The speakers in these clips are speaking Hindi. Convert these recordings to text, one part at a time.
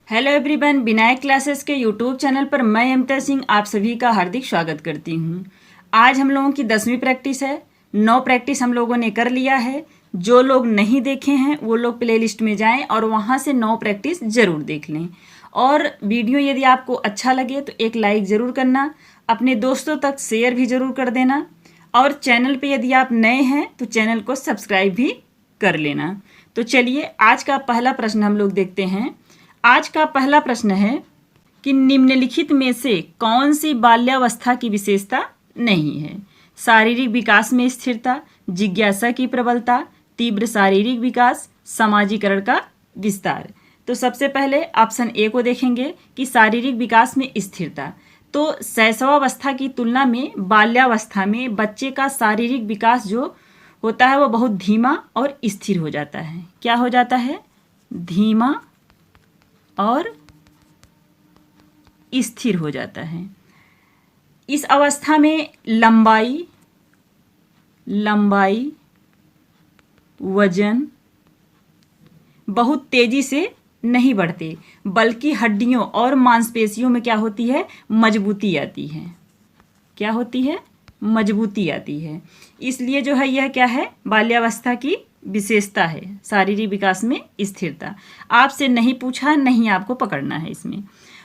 हेलो एवरीवन, विनायक क्लासेस के यूट्यूब चैनल पर मैं अमिता सिंह आप सभी का हार्दिक स्वागत करती हूँ। आज हम लोगों की 10वीं प्रैक्टिस है। 9 प्रैक्टिस हम लोगों ने कर लिया है। जो लोग नहीं देखे हैं वो लोग प्लेलिस्ट में जाएं और वहाँ से 9 प्रैक्टिस ज़रूर देख लें। और वीडियो यदि आपको अच्छा लगे तो एक लाइक ज़रूर करना, अपने दोस्तों तक शेयर भी ज़रूर कर देना, और चैनल पे यदि आप नए हैं तो चैनल को सब्सक्राइब भी कर लेना। तो चलिए आज का पहला प्रश्न हम लोग देखते हैं। आज का पहला प्रश्न है कि निम्नलिखित में से कौन सी बाल्यावस्था की विशेषता नहीं है? शारीरिक विकास में स्थिरता, जिज्ञासा की प्रबलता, तीव्र शारीरिक विकास, समाजीकरण का विस्तार। तो सबसे पहले ऑप्शन ए को देखेंगे कि शारीरिक विकास में स्थिरता। तो शैशवावस्था की तुलना में बाल्यावस्था में बच्चे का शारीरिक विकास जो होता है वो बहुत धीमा और स्थिर हो जाता है। क्या हो जाता है? धीमा और स्थिर हो जाता है। इस अवस्था में लंबाई, वजन बहुत तेजी से नहीं बढ़ते, बल्कि हड्डियों और मांसपेशियों में क्या होती है? मजबूती आती है। क्या होती है? मजबूती आती है। इसलिए जो है यह क्या है? बाल्यावस्था की विशेषता है, शारीरिक विकास में स्थिरता। आपसे नहीं पूछा, नहीं आपको पकड़ना है इसमें।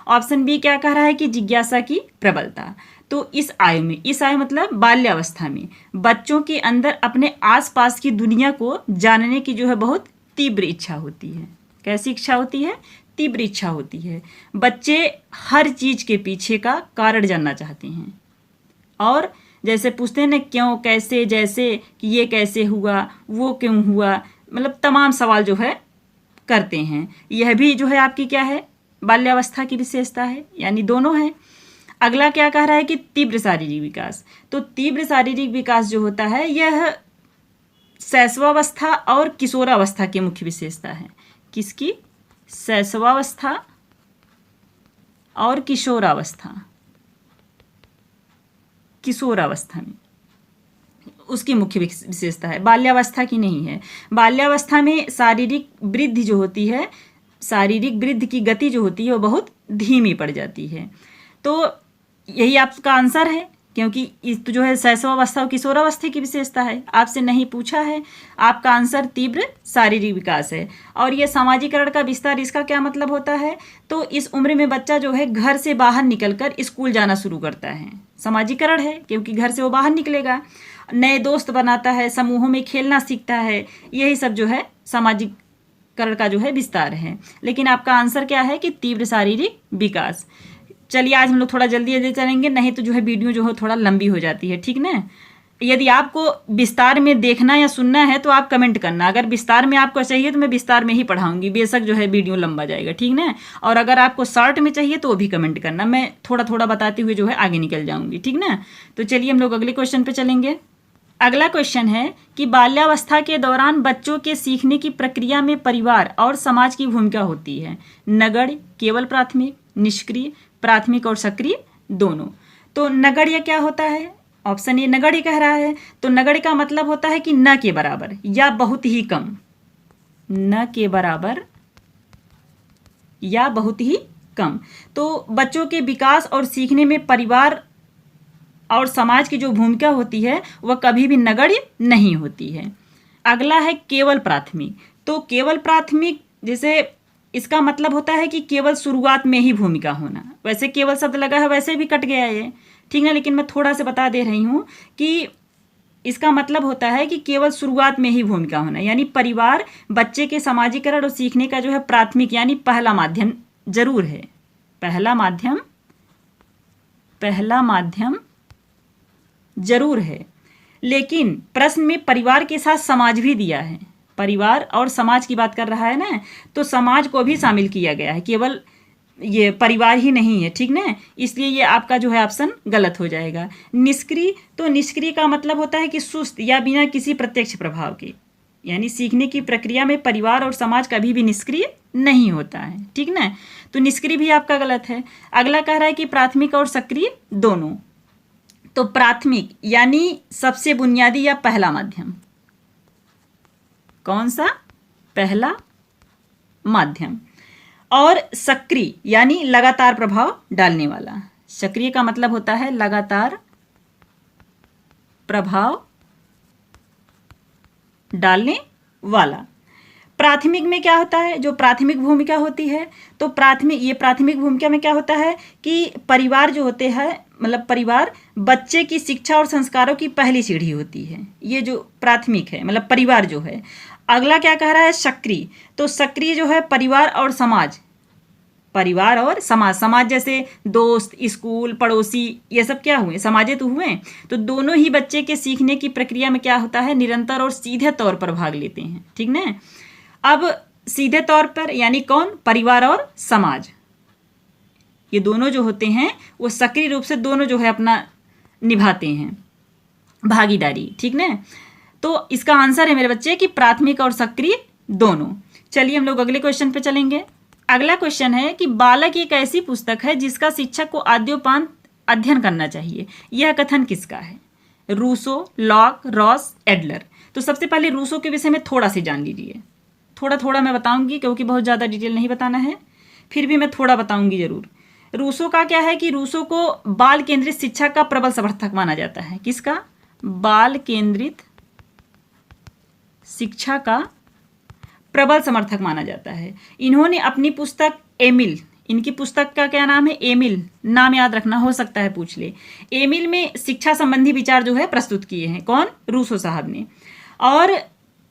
ऑप्शन बी क्या कह रहा है कि जिज्ञासा की प्रबलता। तो इस आयु मतलब बाल्यावस्था में बच्चों के अंदर अपने आसपास की दुनिया को जानने की जो है बहुत तीव्र इच्छा होती है। कैसी इच्छा होती है? तीव्र इच्छा होती है। बच्चे हर चीज के पीछे का कारण जानना चाहते हैं, और जैसे पूछते हैं ना क्यों, कैसे, जैसे कि ये कैसे हुआ, वो क्यों हुआ, मतलब तमाम सवाल जो है करते हैं। यह भी जो है आपकी क्या है? बाल्यावस्था की विशेषता है, यानी दोनों है। अगला क्या कह रहा है कि तीव्र शारीरिक विकास। तो तीव्र शारीरिक विकास जो होता है यह शैशवावस्था और किशोरावस्था की मुख्य विशेषता है। किसकी? शैशवावस्था और किशोरावस्था में उसकी मुख्य विशेषता है, बाल्यावस्था की नहीं है। बाल्यावस्था में शारीरिक वृद्धि जो होती है, शारीरिक वृद्धि की गति जो होती है वो बहुत धीमी पड़ जाती है। तो यही आपका आंसर है, क्योंकि इस तो जो है शैशवावस्था और किशोरावस्था की विशेषता है। आपसे नहीं पूछा है, आपका आंसर तीव्र शारीरिक विकास है। और ये सामाजिकरण का विस्तार, इसका क्या मतलब होता है? तो इस उम्र में बच्चा जो है घर से बाहर निकलकर स्कूल जाना शुरू करता है। समाजीकरण है, क्योंकि घर से वो बाहर निकलेगा, नए दोस्त बनाता है, समूहों में खेलना सीखता है। यही सब जो है सामाजिकरण का जो है विस्तार है। लेकिन आपका आंसर क्या है कि तीव्र शारीरिक विकास। चलिए आज हम लोग थोड़ा जल्दी जल्दी चलेंगे, नहीं तो जो है वीडियो जो है थोड़ा लंबी हो जाती है, ठीक ना। यदि आपको विस्तार में देखना या सुनना है तो आप कमेंट करना। अगर विस्तार में आपको चाहिए तो मैं विस्तार में ही पढ़ाऊंगी, बेशक जो है वीडियो लंबा जाएगा, ठीक ना। और अगर आपको शॉर्ट में चाहिए तो वो भी कमेंट करना, मैं थोड़ा थोड़ा बताते हुए जो है आगे निकल जाऊंगी, ठीक ना। तो चलिए हम लोग अगले क्वेश्चन पे चलेंगे। अगला क्वेश्चन है कि बाल्यावस्था के दौरान बच्चों के सीखने की प्रक्रिया में परिवार और समाज की भूमिका होती है। नगण्य, केवल प्राथमिक, निष्क्रिय, प्राथमिक और सक्रिय, दोनों। तो नगण्य क्या होता है? ऑप्शन ए नगण्य कह रहा है। तो नगण्य का मतलब होता है कि न के बराबर या बहुत ही कम। न के बराबर या बहुत ही कम। तो बच्चों के विकास और सीखने में परिवार और समाज की जो भूमिका होती है वह कभी भी नगण्य नहीं होती है। अगला है केवल प्राथमिक। तो केवल प्राथमिक जैसे इसका मतलब होता है कि केवल शुरुआत में ही भूमिका होना। वैसे केवल शब्द लगा है, वैसे भी कट गया ये, ठीक है, लेकिन मैं थोड़ा सा बता दे रही हूँ कि इसका मतलब होता है कि केवल शुरुआत में ही भूमिका होना, यानी परिवार बच्चे के समाजीकरण और सीखने का जो है प्राथमिक यानी पहला माध्यम जरूर है। पहला माध्यम जरूर है, लेकिन प्रश्न में परिवार के साथ समाज भी दिया है। परिवार और समाज की बात कर रहा है ना, तो समाज को भी शामिल किया गया है, केवल ये परिवार ही नहीं है, ठीक ना। इसलिए ये आपका जो है ऑप्शन गलत हो जाएगा। निष्क्रिय। तो निष्क्रिय का मतलब होता है कि सुस्त या बिना किसी प्रत्यक्ष प्रभाव के, यानी सीखने की प्रक्रिया में परिवार और समाज कभी भी निष्क्रिय नहीं होता है, ठीक ना। तो निष्क्रिय भी आपका गलत है। अगला कह रहा है कि प्राथमिक और सक्रिय दोनों। तो प्राथमिक यानी सबसे बुनियादी या पहला माध्यम। कौन सा? पहला माध्यम। और सक्रिय यानी लगातार प्रभाव डालने वाला। सक्रिय का मतलब होता है लगातार प्रभाव डालने वाला। प्राथमिक में क्या होता है, जो प्राथमिक भूमिका होती है, तो प्राथमिक भूमिका में क्या होता है कि परिवार जो होते हैं, मतलब परिवार बच्चे की शिक्षा और संस्कारों की पहली सीढ़ी होती है। ये जो प्राथमिक है मतलब परिवार जो है। अगला क्या कह रहा है, सक्रिय। तो सक्रिय जो है परिवार और समाज, परिवार और समाज, समाज जैसे दोस्त, स्कूल, पड़ोसी, ये सब क्या हुए, समाजे तो हुए। तो दोनों ही बच्चे के सीखने की प्रक्रिया में क्या होता है, निरंतर और सीधे तौर पर भाग लेते हैं। ठीक ना। अब सीधे तौर पर यानी कौन, परिवार और समाज, ये दोनों जो होते हैं वो सक्रिय रूप से दोनों जो है अपना निभाते हैं भागीदारी। ठीक ना। तो इसका आंसर है मेरे बच्चे कि प्राथमिक और सक्रिय दोनों। चलिए हम लोग अगले क्वेश्चन पे चलेंगे। अगला क्वेश्चन है कि बालक एक ऐसी पुस्तक है जिसका शिक्षक को आद्योपांत अध्ययन करना चाहिए। यह कथन किसका है, रूसो, लॉक, रॉस, एडलर। तो सबसे पहले रूसो के विषय में थोड़ा सी जान लीजिए। थोड़ा थोड़ा मैं बताऊंगी क्योंकि बहुत ज़्यादा डिटेल नहीं बताना है, फिर भी मैं थोड़ा बताऊंगी जरूर। रूसो का क्या है कि रूसो को बाल केंद्रित शिक्षा का प्रबल समर्थक माना जाता है। किसका, बाल केंद्रित शिक्षा का प्रबल समर्थक माना जाता है। इन्होंने अपनी पुस्तक एमिल, इनकी पुस्तक का क्या नाम है, एमिल, नाम याद रखना, हो सकता है पूछ ले। एमिल में शिक्षा संबंधी विचार जो है प्रस्तुत किए हैं, कौन, रूसो साहब ने। और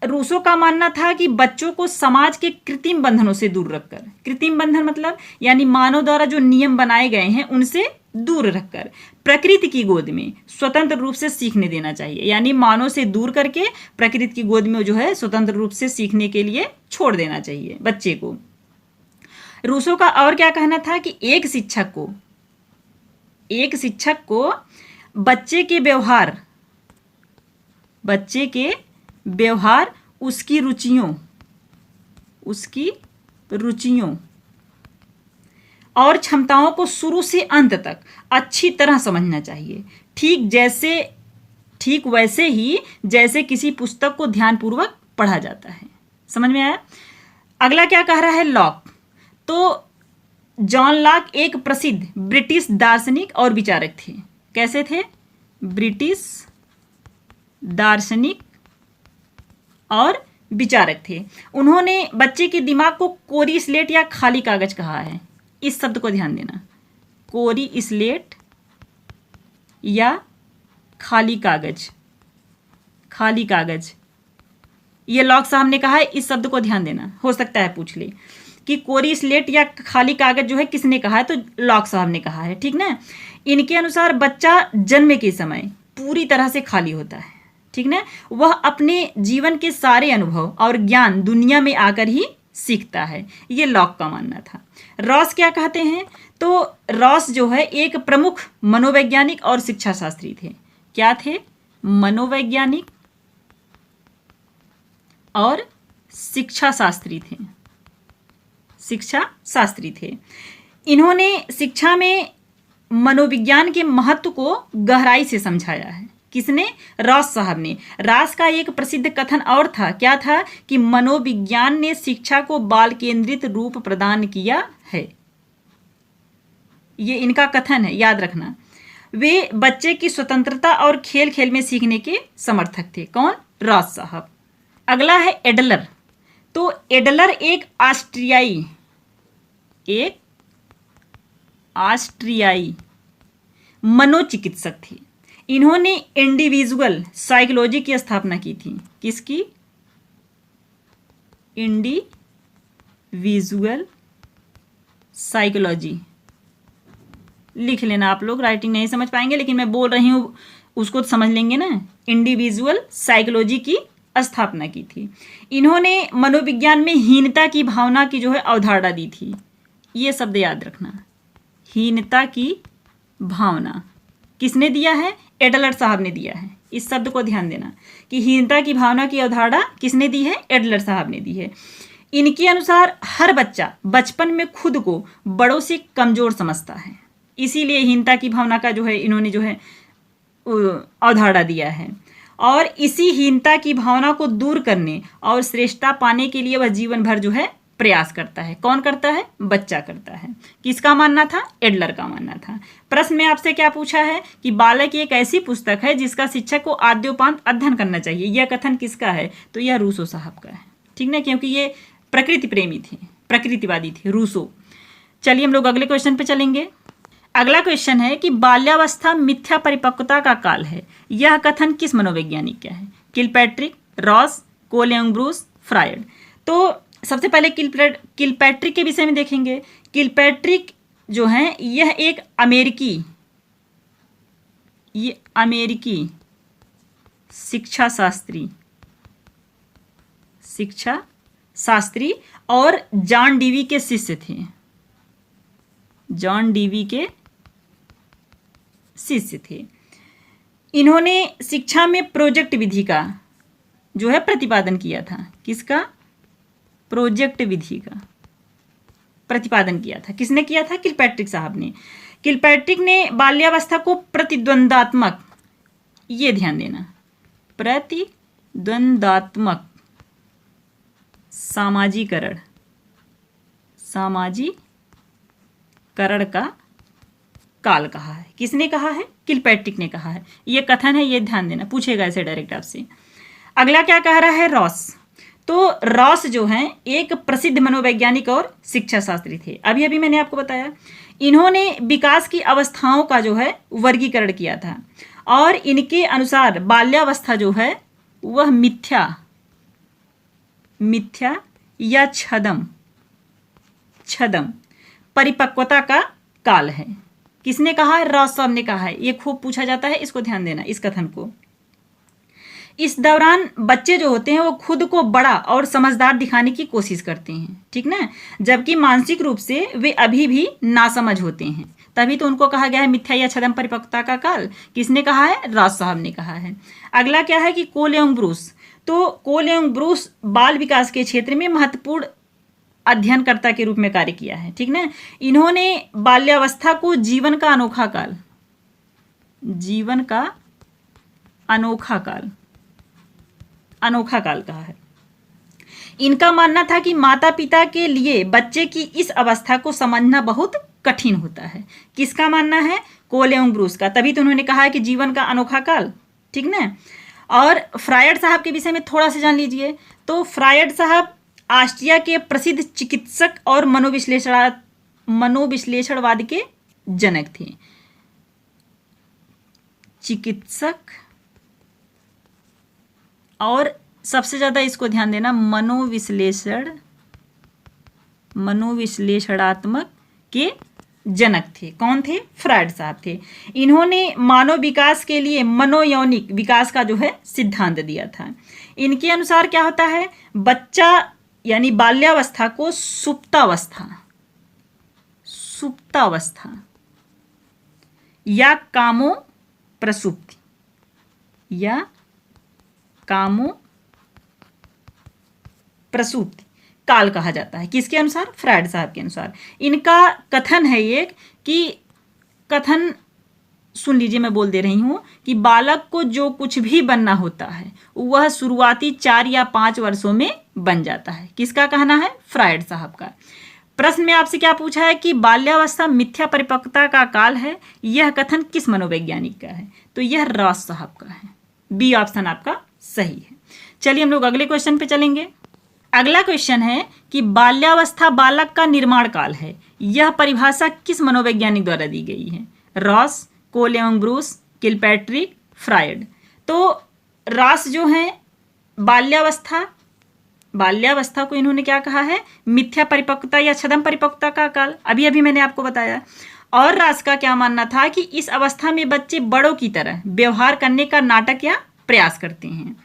रूसो का मानना था कि बच्चों को समाज के कृत्रिम बंधनों से दूर रखकर, कृत्रिम बंधन मतलब यानी मानव द्वारा जो नियम बनाए गए हैं उनसे दूर रखकर प्रकृति की गोद में स्वतंत्र रूप से सीखने देना चाहिए। यानी मानव से दूर करके प्रकृति की गोद में जो है स्वतंत्र रूप से सीखने के लिए छोड़ देना चाहिए बच्चे को। रूसो का और क्या कहना था कि एक शिक्षक को बच्चे के व्यवहार, उसकी रुचियों और क्षमताओं को शुरू से अंत तक अच्छी तरह समझना चाहिए, ठीक वैसे ही जैसे किसी पुस्तक को ध्यानपूर्वक पढ़ा जाता है। समझ में आया। अगला क्या कह रहा है, लॉक। तो जॉन लॉक एक प्रसिद्ध ब्रिटिश दार्शनिक और विचारक थे। कैसे थे, ब्रिटिश दार्शनिक और विचारक थे। उन्होंने बच्चे के दिमाग को कोरी स्लेट या खाली कागज कहा है। इस शब्द को ध्यान देना, कोरी स्लेट या खाली कागज, ये लॉक साहब ने कहा है। इस शब्द को ध्यान देना, हो सकता है पूछ ले कि कोरी स्लेट या खाली कागज जो है किसने कहा है, तो लॉक साहब ने कहा है। ठीक ना। इनके अनुसार बच्चा जन्म के समय पूरी तरह से खाली होता है। ठीक ना। वह अपने जीवन के सारे अनुभव और ज्ञान दुनिया में आकर ही सीखता है, ये लॉक का मानना था। रॉस क्या कहते हैं, तो रॉस जो है एक प्रमुख मनोवैज्ञानिक और शिक्षा शास्त्री थे। क्या थे, मनोवैज्ञानिक और शिक्षा शास्त्री थे। इन्होंने शिक्षा में मनोविज्ञान के महत्व को गहराई से समझाया है। किसने, रॉस साहब ने। रॉस का एक प्रसिद्ध कथन और था, क्या था कि मनोविज्ञान ने शिक्षा को बाल केंद्रित रूप प्रदान किया है। ये इनका कथन है, याद रखना। वे बच्चे की स्वतंत्रता और खेल खेल में सीखने के समर्थक थे। कौन, रॉस साहब। अगला है एडलर। तो एडलर एक ऑस्ट्रियाई मनोचिकित्सक थे। इन्होंने इंडिविजुअल साइकोलॉजी की स्थापना की थी। किसकी, इंडिविजुअल साइकोलॉजी। लिख लेना आप लोग, राइटिंग नहीं समझ पाएंगे लेकिन मैं बोल रही हूँ उसको तो समझ लेंगे ना। इंडिविजुअल साइकोलॉजी की स्थापना की थी। इन्होंने मनोविज्ञान में हीनता की भावना की जो है अवधारणा दी थी। ये शब्द याद रखना, हीनता की भावना किसने दिया है, एडलर साहब ने दिया है। इस शब्द को ध्यान देना कि हीनता की भावना की अवधारणा किसने दी है, एडलर साहब ने दी है। इनके अनुसार हर बच्चा बचपन में खुद को बड़ों से कमजोर समझता है, इसीलिए हीनता की भावना का जो है इन्होंने जो है अवधारणा दिया है। और इसी हीनता की भावना को दूर करने और श्रेष्ठता पाने के लिए वह जीवन भर जो है प्रयास करता है। कौन करता है? बच्चा करता है। किसका मानना था? एडलर का मानना था। प्रश्न में आपसे क्या पूछा है कि बालक एक ऐसी पुस्तक है जिसका शिक्षक को आद्योपांत अध्ययन करना चाहिए। यह कथन किसका है? तो यह रूसो साहब का है। ठीक ना, क्योंकि ये प्रकृति प्रेमी थे, प्रकृतिवादी थे, रूसो। चलिए हम लोग अगले क्वेश्चन पे चलेंगे। अगला क्वेश्चन है कि बाल्यावस्था मिथ्या परिपक्वता का काल है। यह कथन किस मनोवैज्ञानिक का है? Kilpatrick, Ross, Cole Bruce, Freud. तो सबसे पहले किलपैट्रिक के विषय में देखेंगे। किलपैट्रिक जो है यह एक अमेरिकी शिक्षा शास्त्री और जॉन डीवी के शिष्य थे। जॉन डीवी के शिष्य थे। इन्होंने शिक्षा में प्रोजेक्ट विधि का जो है प्रतिपादन किया था। किसका? प्रोजेक्ट विधि का प्रतिपादन किया था। किसने किया था? किलपैट्रिक साहब ने। किलपैट्रिक ने बाल्यावस्था को प्रतिद्वंदात्मक, ये ध्यान देना, प्रतिद्वंदात्मक सामाजीकरण का काल कहा है। किसने कहा है? किलपैट्रिक ने कहा है। ये कथन है, ये ध्यान देना, पूछेगा ऐसे डायरेक्ट आपसे। अगला क्या कह रहा है? रॉस। तो रॉस जो हैं एक प्रसिद्ध मनोवैज्ञानिक और शिक्षा शास्त्री थे। अभी अभी मैंने आपको बताया। इन्होंने विकास की अवस्थाओं का जो है वर्गीकरण किया था और इनके अनुसार बाल्यावस्था जो है वह मिथ्या या छदम परिपक्वता का काल है। किसने कहा है? रॉस साहब ने कहा है। ये खूब पूछा जाता है, इसको ध्यान देना, इस कथन को। इस दौरान बच्चे जो होते हैं वो खुद को बड़ा और समझदार दिखाने की कोशिश करते हैं, ठीक ना, जबकि मानसिक रूप से वे अभी भी नासमझ होते हैं। तभी तो उनको कहा गया है मिथ्या या छद्म परिपक्वता का काल। किसने कहा है? रॉस साहब ने कहा है। अगला क्या है कि कोले-ब्रूस। तो कोले-ब्रूस बाल विकास के क्षेत्र में महत्वपूर्ण अध्ययनकर्ता के रूप में कार्य किया है, ठीक ना। इन्होंने बाल्यावस्था को जीवन का अनोखा काल कहा है। इनका मानना था कि माता पिता के लिए बच्चे की इस अवस्था को समझना बहुत कठिन होता है। किसका मानना है? कोले-ब्रूस का। तभी तो उन्होंने कहा है कि जीवन का अनोखा काल, ठीक ना। और फ्रायड साहब के विषय में थोड़ा सा जान लीजिए। तो फ्रायड साहब ऑस्ट्रिया के प्रसिद्ध चिकित्सक और मनोविश्लेषणवाद के जनक थे। चिकित्सक और सबसे ज्यादा इसको ध्यान देना, मनोविश्लेषणात्मक के जनक थे। कौन थे? फ्रायड साहब थे। इन्होंने मानव विकास के लिए मनोयौनिक विकास का जो है सिद्धांत दिया था। इनके अनुसार क्या होता है? बच्चा यानी बाल्यावस्था को सुप्तावस्था या कामो प्रसूति काल कहा जाता है। किसके अनुसार? फ्रायड साहब के अनुसार। इनका कथन है एक कि कथन सुन लीजिए, मैं बोल दे रही हूं कि बालक को जो कुछ भी बनना होता है वह शुरुआती 4 या 5 वर्षों में बन जाता है। किसका कहना है? फ्रायड साहब का। प्रश्न में आपसे क्या पूछा है कि बाल्यावस्था मिथ्या परिपक्वता का काल है। यह कथन किस मनोवैज्ञानिक का है? तो यह रॉस साहब का है। बी ऑप्शन आपका सही है। चलिए हम लोग अगले क्वेश्चन पे चलेंगे। अगला क्वेश्चन है कि बाल्यावस्था बालक का निर्माण काल है। यह परिभाषा किस मनोवैज्ञानिक द्वारा दी गई है? Ross, Cole Bruce, Kilpatrick, Freud. तो रॉस जो है बाल्यावस्था को इन्होंने क्या कहा है? मिथ्या परिपक्वता या छद्म परिपक्वता का काल। अभी अभी मैंने आपको बताया। और रॉस का क्या मानना था कि इस अवस्था में बच्चे बड़ों की तरह व्यवहार करने का नाटक या प्रयास करते हैं।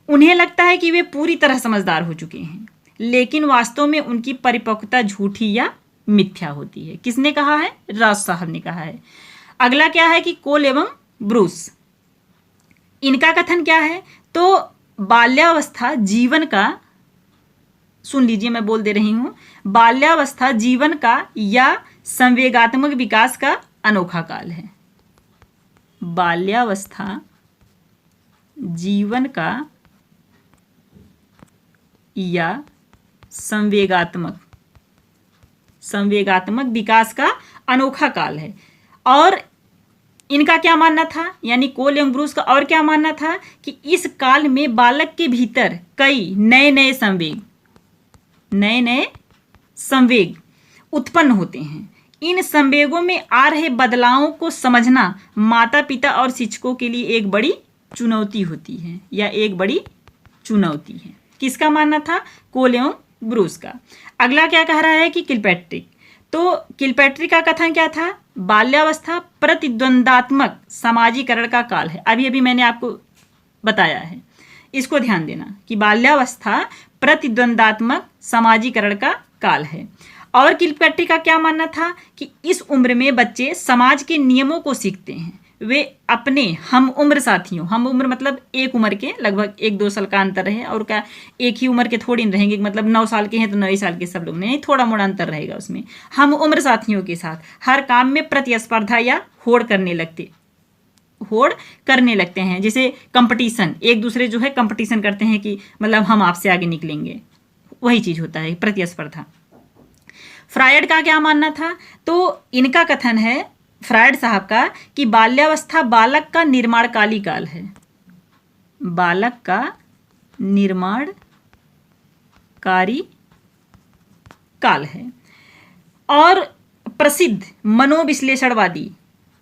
उन्हें लगता है कि वे पूरी तरह समझदार हो चुके हैं, लेकिन वास्तव में उनकी परिपक्वता झूठी या मिथ्या होती है। किसने कहा है? रॉस साहब ने कहा है। अगला क्या है कि कोले-ब्रूस। इनका कथन क्या है? तो बाल्यावस्था जीवन का, सुन लीजिए मैं बोल दे रही हूं, बाल्यावस्था जीवन का या संवेगात्मक विकास का अनोखा काल है। बाल्यावस्था जीवन का या संवेगात्मक विकास का अनोखा काल है। और इनका क्या मानना था, यानी कोल एवं ब्रूस का और क्या मानना था कि इस काल में बालक के भीतर कई नए नए संवेग उत्पन्न होते हैं। इन संवेगों में आ रहे बदलावों को समझना माता पिता और शिक्षकों के लिए एक बड़ी चुनौती होती है, या एक बड़ी चुनौती है। किसका मानना था, कोल एवं ब्रूस का। अगला क्या कह रहा है कि किलपैट्रिक, तो किलपैट्रिक का कथन क्या था, बाल्यावस्था प्रतिद्वंदात्मक समाजीकरण का काल है। अभी अभी मैंने आपको बताया है, इसको ध्यान देना कि बाल्यावस्था प्रतिद्वंदात्मक समाजीकरण का काल है। और किलपैट्रिक का क्या मानना था कि इस उम्र में बच्चे समाज के नियमों को सीखते हैं। वे अपने हम उम्र साथियों, हम उम्र मतलब एक उम्र के लगभग 1-2 साल का अंतर रहे, और क्या एक ही उम्र के थोड़ी रहेंगे, मतलब 9 साल के हैं तो 9 साल के सब लोग नहीं, थोड़ा मोड़ा अंतर रहेगा उसमें। हम उम्र साथियों के साथ हर काम में प्रतिस्पर्धा या होड़ करने लगते हैं, जैसे कंपटीशन, एक दूसरे जो है कंपटीशन करते हैं कि मतलब हम आपसे आगे निकलेंगे, वही चीज होता है प्रतिस्पर्धा। फ्रायड का क्या मानना था, तो इनका कथन है फ्रायड साहब का कि बाल्यावस्था बालक का निर्माणकाली काल है, बालक का निर्माणकारी काल है। और प्रसिद्ध मनोविश्लेषणवादी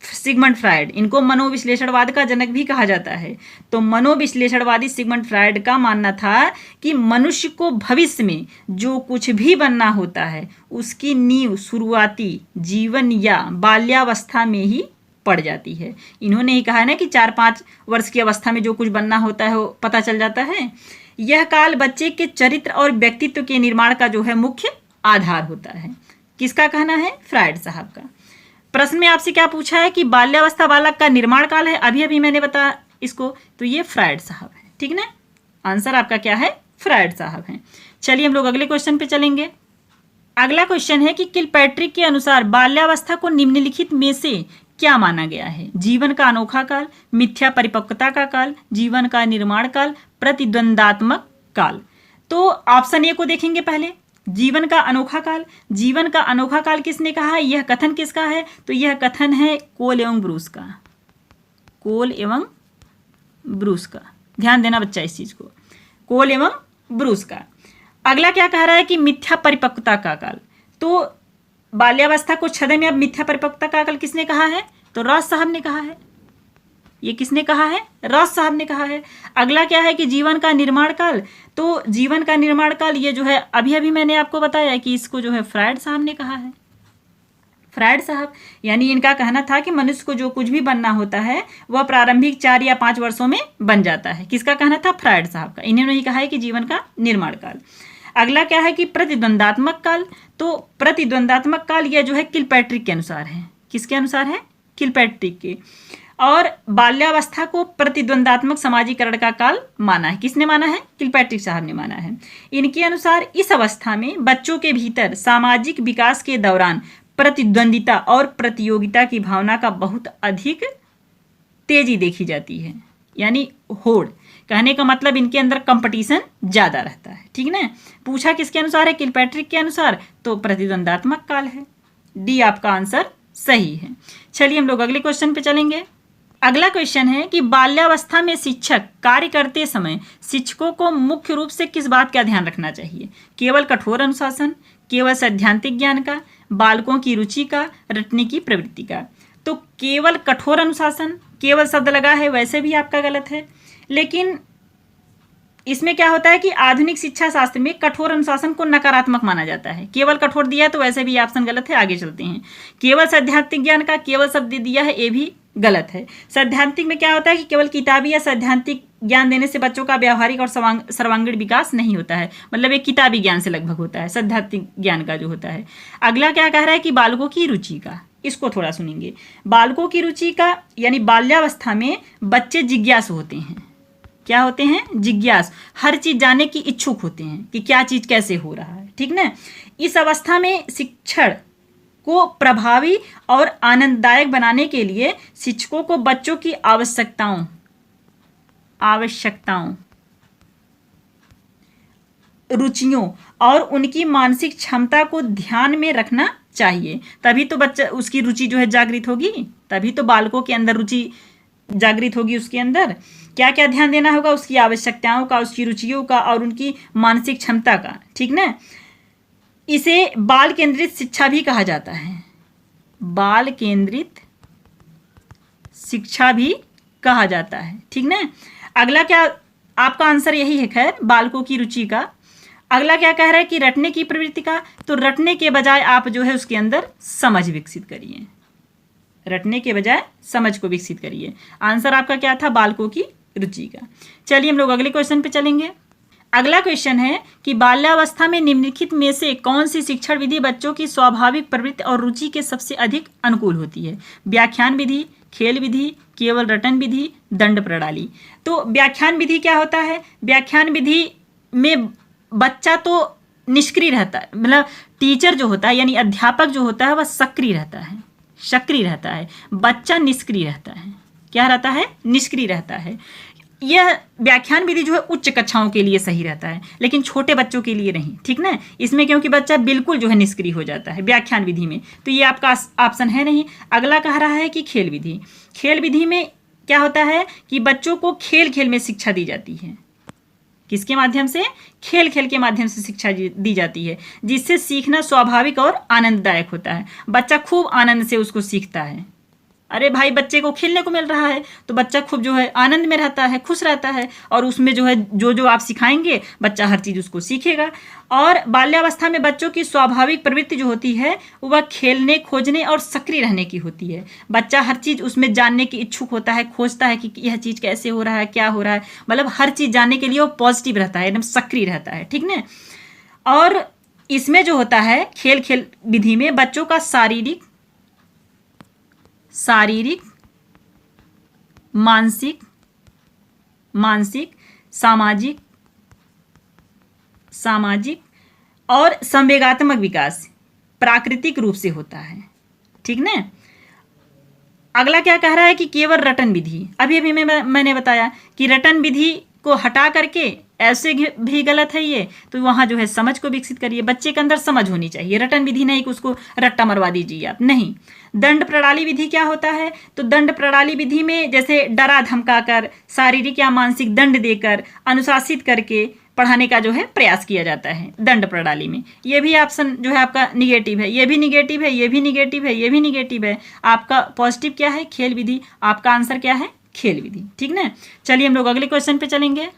सिगमंड फ्रायड, इनको मनोविश्लेषणवाद का जनक भी कहा जाता है। तो मनोविश्लेषणवादी सिगमंड फ्रायड का मानना था कि मनुष्य को भविष्य में जो कुछ भी बनना होता है उसकी नींव शुरुआती जीवन या बाल्यावस्था में ही पड़ जाती है। इन्होंने ही कहा है ना कि 4-5 वर्ष की अवस्था में जो कुछ बनना होता है वो पता चल जाता है। यह काल बच्चे के चरित्र और व्यक्तित्व के निर्माण का जो है मुख्य आधार होता है। किसका कहना है, फ्रायड साहब का। प्रश्न में आपसे क्या पूछा है कि बाल्यावस्था बालक का निर्माण काल है, अभी अभी मैंने बताया इसको, तो ये फ्रायड साहब है, ठीक ना। आंसर आपका क्या है, फ्रायड साहब हैं। चलिए हम लोग अगले क्वेश्चन पे चलेंगे। अगला क्वेश्चन है कि किलपैट्रिक के अनुसार बाल्यावस्था को निम्नलिखित में से क्या माना गया है, जीवन का अनोखा काल, मिथ्या परिपक्वता का काल, जीवन का निर्माण काल, प्रतिद्वंदात्मक काल। तो ऑप्शन ए को देखेंगे पहले, जीवन का अनोखा काल। जीवन का अनोखा काल किसने कहा है, यह कथन किसका है, तो यह कथन है कोल एवं ब्रूस का, कोल एवं ब्रूस का। ध्यान देना बच्चा इस चीज को, कोल एवं ब्रूस का। अगला क्या कह रहा है कि मिथ्या परिपक्वता का काल। तो बाल्यावस्था को छदे में अब मिथ्या परिपक्वता का काल किसने कहा है, तो रॉस साहब ने कहा है। ये किसने कहा है, रॉस साहब ने कहा है। अगला क्या है कि जीवन का निर्माण काल। तो जीवन का निर्माण काल ये जो है अभी अभी मैंने आपको बताया कि इसको जो है फ्रायड साहब ने कहा है। फ्रायड साहब यानी इनका कहना था कि मनुष्य को जो कुछ भी बनना होता है वह प्रारंभिक 4 या 5 वर्षों में बन जाता है। किसका कहना था, फ्रायड साहब का। इन्होंने ही कहा है कि जीवन का निर्माण काल। अगला क्या है कि प्रतिद्वंदात्मक काल। तो प्रतिद्वंदात्मक काल यह जो है किलपैट्रिक के अनुसार है। किसके अनुसार है, किलपैट्रिक के। और बाल्यावस्था को प्रतिद्वंदात्मक समाजीकरण का काल माना है। किसने माना है, किलपैट्रिक साहब ने माना है। इनके अनुसार इस अवस्था में बच्चों के भीतर सामाजिक विकास के दौरान प्रतिद्वंदिता और प्रतियोगिता की भावना का बहुत अधिक तेजी देखी जाती है, यानी होड़। कहने का मतलब इनके अंदर कंपटीशन ज्यादा रहता है, ठीक ना। पूछा किसके अनुसार है, किलपैट्रिक के अनुसार, तो प्रतिद्वंदात्मक काल है। डी आपका आंसर सही है। चलिए हम लोग अगले क्वेश्चन पे चलेंगे। अगला क्वेश्चन है कि बाल्यावस्था में शिक्षक कार्य करते समय शिक्षकों को मुख्य रूप से किस बात का ध्यान रखना चाहिए, केवल कठोर अनुशासन, केवल सैद्धांतिक ज्ञान का, बालकों की रुचि का, रटने की प्रवृत्ति का। तो केवल कठोर अनुशासन, केवल शब्द लगा है वैसे भी आपका गलत है। लेकिन इसमें क्या होता है कि आधुनिक शिक्षा शास्त्र में कठोर अनुशासन को नकारात्मक माना जाता है। केवल कठोर दिया है तो वैसे भी ऑप्शन गलत है, आगे चलते हैं। केवल सैद्धांतिक ज्ञान का केवल शब्द दिया है, ये भी गलत है। सैद्धांतिक में क्या होता है कि केवल किताबी या सैद्धांतिक ज्ञान देने से बच्चों का व्यावहारिक और सर्वांगीण विकास नहीं होता है, मतलब एक किताबी ज्ञान से लगभग होता है सैद्धांतिक ज्ञान का जो होता है। अगला क्या कह रहा है कि बालकों की रुचि का, इसको थोड़ा सुनेंगे। बालकों की रुचि का यानी बाल्यावस्था में बच्चे जिज्ञासु होते हैं। क्या होते हैं, जिज्ञास, हर चीज जानने की इच्छुक होते हैं कि क्या चीज कैसे हो रहा है, ठीक ना। इस अवस्था में शिक्षण को प्रभावी और आनंददायक बनाने के लिए शिक्षकों को बच्चों की आवश्यकताओं रुचियों और उनकी मानसिक क्षमता को ध्यान में रखना चाहिए। तभी तो बच्चा उसकी रुचि जो है जागृत होगी, तभी तो बालकों के अंदर रुचि जागृत होगी। उसके अंदर क्या क्या ध्यान देना होगा? उसकी आवश्यकताओं का, उसकी रुचियों का और उनकी मानसिक क्षमता का, ठीक ना। इसे बाल केंद्रित शिक्षा भी कहा जाता है, बाल केंद्रित शिक्षा भी कहा जाता है, ठीक ना। अगला क्या, आपका आंसर यही है खैर, बालकों की रुचि का। अगला क्या कह रहा है कि रटने की प्रवृत्ति का, तो रटने के बजाय आप जो है उसके अंदर समझ विकसित करिए, रटने के बजाय समझ को विकसित करिए। आंसर आपका क्या था? बालकों की रुचि का। चलिए हम लोग अगले क्वेश्चन पे चलेंगे। अगला क्वेश्चन है कि बाल्यावस्था में निम्नलिखित में से कौन सी शिक्षण विधि बच्चों की स्वाभाविक प्रवृत्ति और रुचि के सबसे अधिक अनुकूल होती है? व्याख्यान विधि, खेल विधि, केवल रटन विधि, दंड प्रणाली। तो व्याख्यान विधि क्या होता है? व्याख्यान विधि में बच्चा तो निष्क्रिय रहता है, मतलब टीचर जो होता है यानी अध्यापक जो होता है वह सक्रिय रहता है, सक्रिय रहता है, बच्चा निष्क्रिय रहता है। क्या रहता है? निष्क्रिय रहता है। यह व्याख्यान विधि जो है उच्च कक्षाओं के लिए सही रहता है, लेकिन छोटे बच्चों के लिए नहीं, ठीक ना। इसमें क्योंकि बच्चा बिल्कुल जो है निष्क्रिय हो जाता है व्याख्यान विधि में, तो ये आपका ऑप्शन है नहीं। अगला कह रहा है कि खेल विधि। खेल विधि में क्या होता है कि बच्चों को खेल खेल में शिक्षा दी जाती है। किसके माध्यम से? खेल खेल के माध्यम से शिक्षा दी जाती है, जिससे सीखना स्वाभाविक और आनंददायक होता है। बच्चा खूब आनंद से उसको सीखता है। अरे भाई, बच्चे को खेलने को मिल रहा है तो बच्चा खूब जो है आनंद में रहता है, खुश रहता है, और उसमें जो है जो जो आप सिखाएंगे बच्चा हर चीज़ उसको सीखेगा। और बाल्यावस्था में बच्चों की स्वाभाविक प्रवृत्ति जो होती है वह खेलने, खोजने और सक्रिय रहने की होती है। बच्चा हर चीज़ उसमें जानने की इच्छुक होता है, खोजता है कि यह चीज़ कैसे हो रहा है, क्या हो रहा है, मतलब हर चीज़ जानने के लिए वो पॉजिटिव रहता है, एकदम सक्रिय रहता है, ठीक ना। और इसमें जो होता है खेल खेल विधि में बच्चों का शारीरिक, मानसिक, सामाजिक और संवेगात्मक विकास प्राकृतिक रूप से होता है, ठीक ना। अगला क्या कह रहा है कि केवल रटन विधि। अभी अभी मैंने बताया कि रटन विधि को हटा करके ऐसे भी गलत है ये, तो वहाँ जो है समझ को विकसित करिए। बच्चे के अंदर समझ होनी चाहिए, रटन विधि नहीं कि उसको रट्टा मरवा दीजिए आप, नहीं। दंड प्रणाली विधि क्या होता है? तो दंड प्रणाली विधि में जैसे डरा धमकाकर, शारीरिक या मानसिक दंड देकर, अनुशासित करके पढ़ाने का जो है प्रयास किया जाता है दंड प्रणाली में। ये भी ऑप्शन जो है आपका निगेटिव है, ये भी निगेटिव है, ये भी निगेटिव है, ये भी निगेटिव है। आपका पॉजिटिव क्या है? खेल विधि। आपका आंसर क्या है? खेल विधि, ठीक ना। चलिए हम लोग अगले क्वेश्चन पे चलेंगे।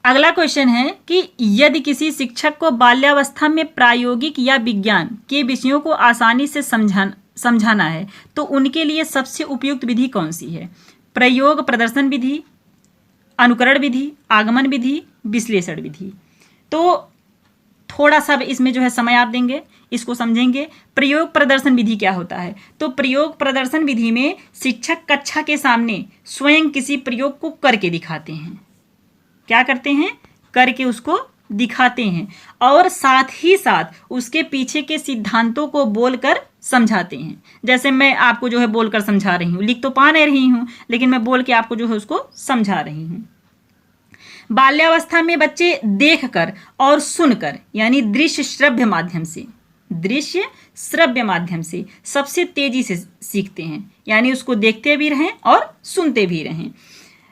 अगला क्वेश्चन है कि यदि किसी शिक्षक को बाल्यावस्था में प्रायोगिक या विज्ञान के विषयों को आसानी से समझाना है तो उनके लिए सबसे उपयुक्त विधि कौन सी है? प्रयोग प्रदर्शन विधि, अनुकरण विधि, आगमन विधि, विश्लेषण विधि। तो थोड़ा सा इसमें जो है समय आप देंगे, इसको समझेंगे। प्रयोग प्रदर्शन विधि क्या होता है? तो प्रयोग प्रदर्शन विधि में शिक्षक कक्षा के सामने स्वयं किसी प्रयोग को करके दिखाते हैं। क्या करते हैं? करके उसको दिखाते हैं, और साथ ही साथ उसके पीछे के सिद्धांतों को बोलकर समझाते हैं। जैसे मैं आपको जो है बोलकर समझा रही हूँ, लिख तो पा नहीं रही हूँ, लेकिन मैं बोल के आपको जो है उसको समझा रही हूँ। बाल्यावस्था में बच्चे देखकर और सुनकर यानी दृश्य श्रव्य माध्यम से सबसे तेजी से सीखते हैं, यानी उसको देखते भी रहें और सुनते भी रहें।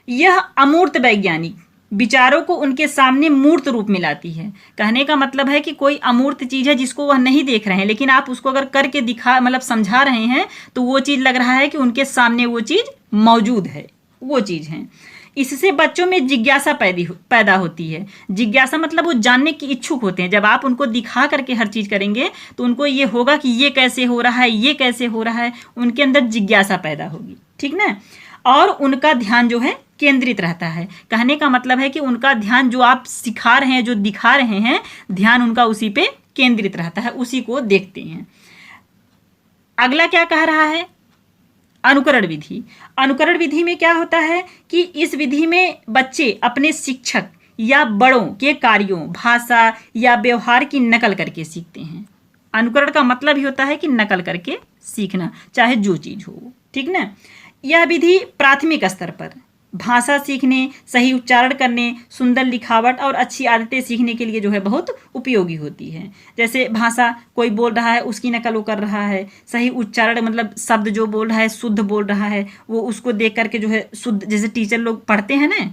यह अमूर्त वैज्ञानिक विचारों को उनके सामने मूर्त रूप में लाती है। कहने का मतलब है कि कोई अमूर्त चीज है जिसको वह नहीं देख रहे हैं, लेकिन आप उसको अगर करके दिखा मतलब समझा रहे हैं तो वो चीज लग रहा है कि उनके सामने वो चीज मौजूद है, वो चीज है। इससे बच्चों में जिज्ञासा पैदा होती है। जिज्ञासा मतलब वो जानने की इच्छुक होते हैं। जब आप उनको दिखा करके हर चीज करेंगे तो उनको ये होगा कि ये कैसे हो रहा है, ये कैसे हो रहा है, उनके अंदर जिज्ञासा पैदा होगी, ठीक ना। और उनका ध्यान जो है केंद्रित रहता है। कहने का मतलब है कि उनका ध्यान जो आप सिखा रहे हैं, जो दिखा रहे हैं, ध्यान उनका उसी पे केंद्रित रहता है, उसी को देखते हैं। अगला क्या कह रहा है? अनुकरण विधि। अनुकरण विधि में क्या होता है कि इस विधि में बच्चे अपने शिक्षक या बड़ों के कार्यों, भाषा या व्यवहार की नकल करके सीखते हैं। अनुकरण का मतलब ही होता है कि नकल करके सीखना, चाहे जो चीज हो, ठीक ना। यह विधि प्राथमिक स्तर पर भाषा सीखने, सही उच्चारण करने, सुंदर लिखावट और अच्छी आदतें सीखने के लिए जो है बहुत उपयोगी होती है। जैसे भाषा कोई बोल रहा है उसकी नकल वो कर रहा है, सही उच्चारण मतलब शब्द जो बोल रहा है शुद्ध बोल रहा है, वो उसको देख करके जो है शुद्ध, जैसे टीचर लोग पढ़ते हैं ना,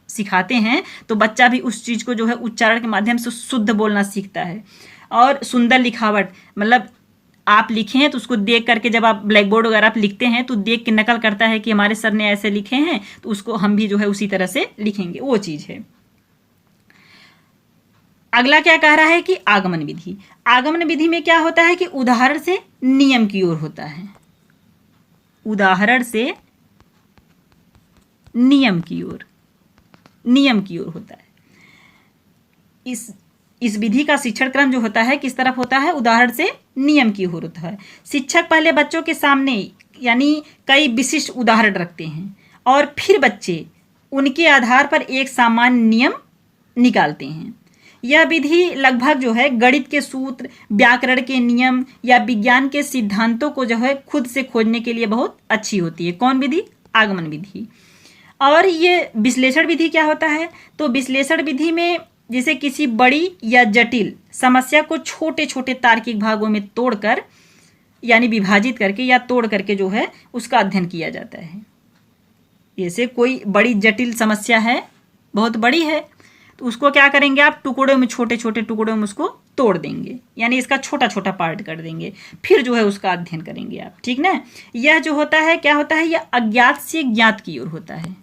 सिखाते हैं, तो बच्चा भी उस चीज़ को जो है उच्चारण के माध्यम से शुद्ध बोलना सीखता है। और सुंदर लिखावट मतलब आप लिखे हैं तो उसको देख करके, जब आप ब्लैक बोर्ड वगैरह आप लिखते हैं तो देख के नकल करता है कि हमारे सर ने ऐसे लिखे हैं तो उसको हम भी जो है उसी तरह से लिखेंगे, वो चीज़ है। अगला क्या कह रहा है कि आगमन विधि। आगमन विधि में क्या होता है कि उदाहरण से नियम की ओर होता है, उदाहरण से नियम की ओर, नियम की ओर होता है। इस विधि का शिक्षण क्रम जो होता है किस तरफ होता है, उदाहरण से नियम की ओर होता है। शिक्षक पहले बच्चों के सामने यानी कई विशिष्ट उदाहरण रखते हैं और फिर बच्चे उनके आधार पर एक सामान्य नियम निकालते हैं। यह विधि लगभग जो है गणित के सूत्र, व्याकरण के नियम या विज्ञान के सिद्धांतों को जो है खुद से खोजने के लिए बहुत अच्छी होती है। कौन विधि? आगमन विधि। और ये विश्लेषण विधि क्या होता है, तो विश्लेषण विधि में जैसे किसी बड़ी या जटिल समस्या को छोटे छोटे तार्किक भागों में तोड़कर यानी विभाजित करके या तोड़ करके जो है उसका अध्ययन किया जाता है। जैसे कोई बड़ी जटिल समस्या है, बहुत बड़ी है, तो उसको क्या करेंगे आप, टुकड़ों में, छोटे छोटे टुकड़ों में उसको तोड़ देंगे, यानी इसका छोटा छोटा पार्ट कर देंगे, फिर जो है उसका अध्ययन करेंगे आप, ठीक ना। यह जो होता है क्या होता है, यह अज्ञात से ज्ञात की ओर होता है,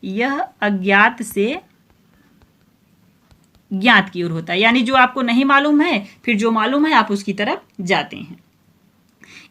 यह अज्ञात से ज्ञात की ओर होता है, यानी जो आपको नहीं मालूम है फिर जो मालूम है आप उसकी तरफ जाते हैं।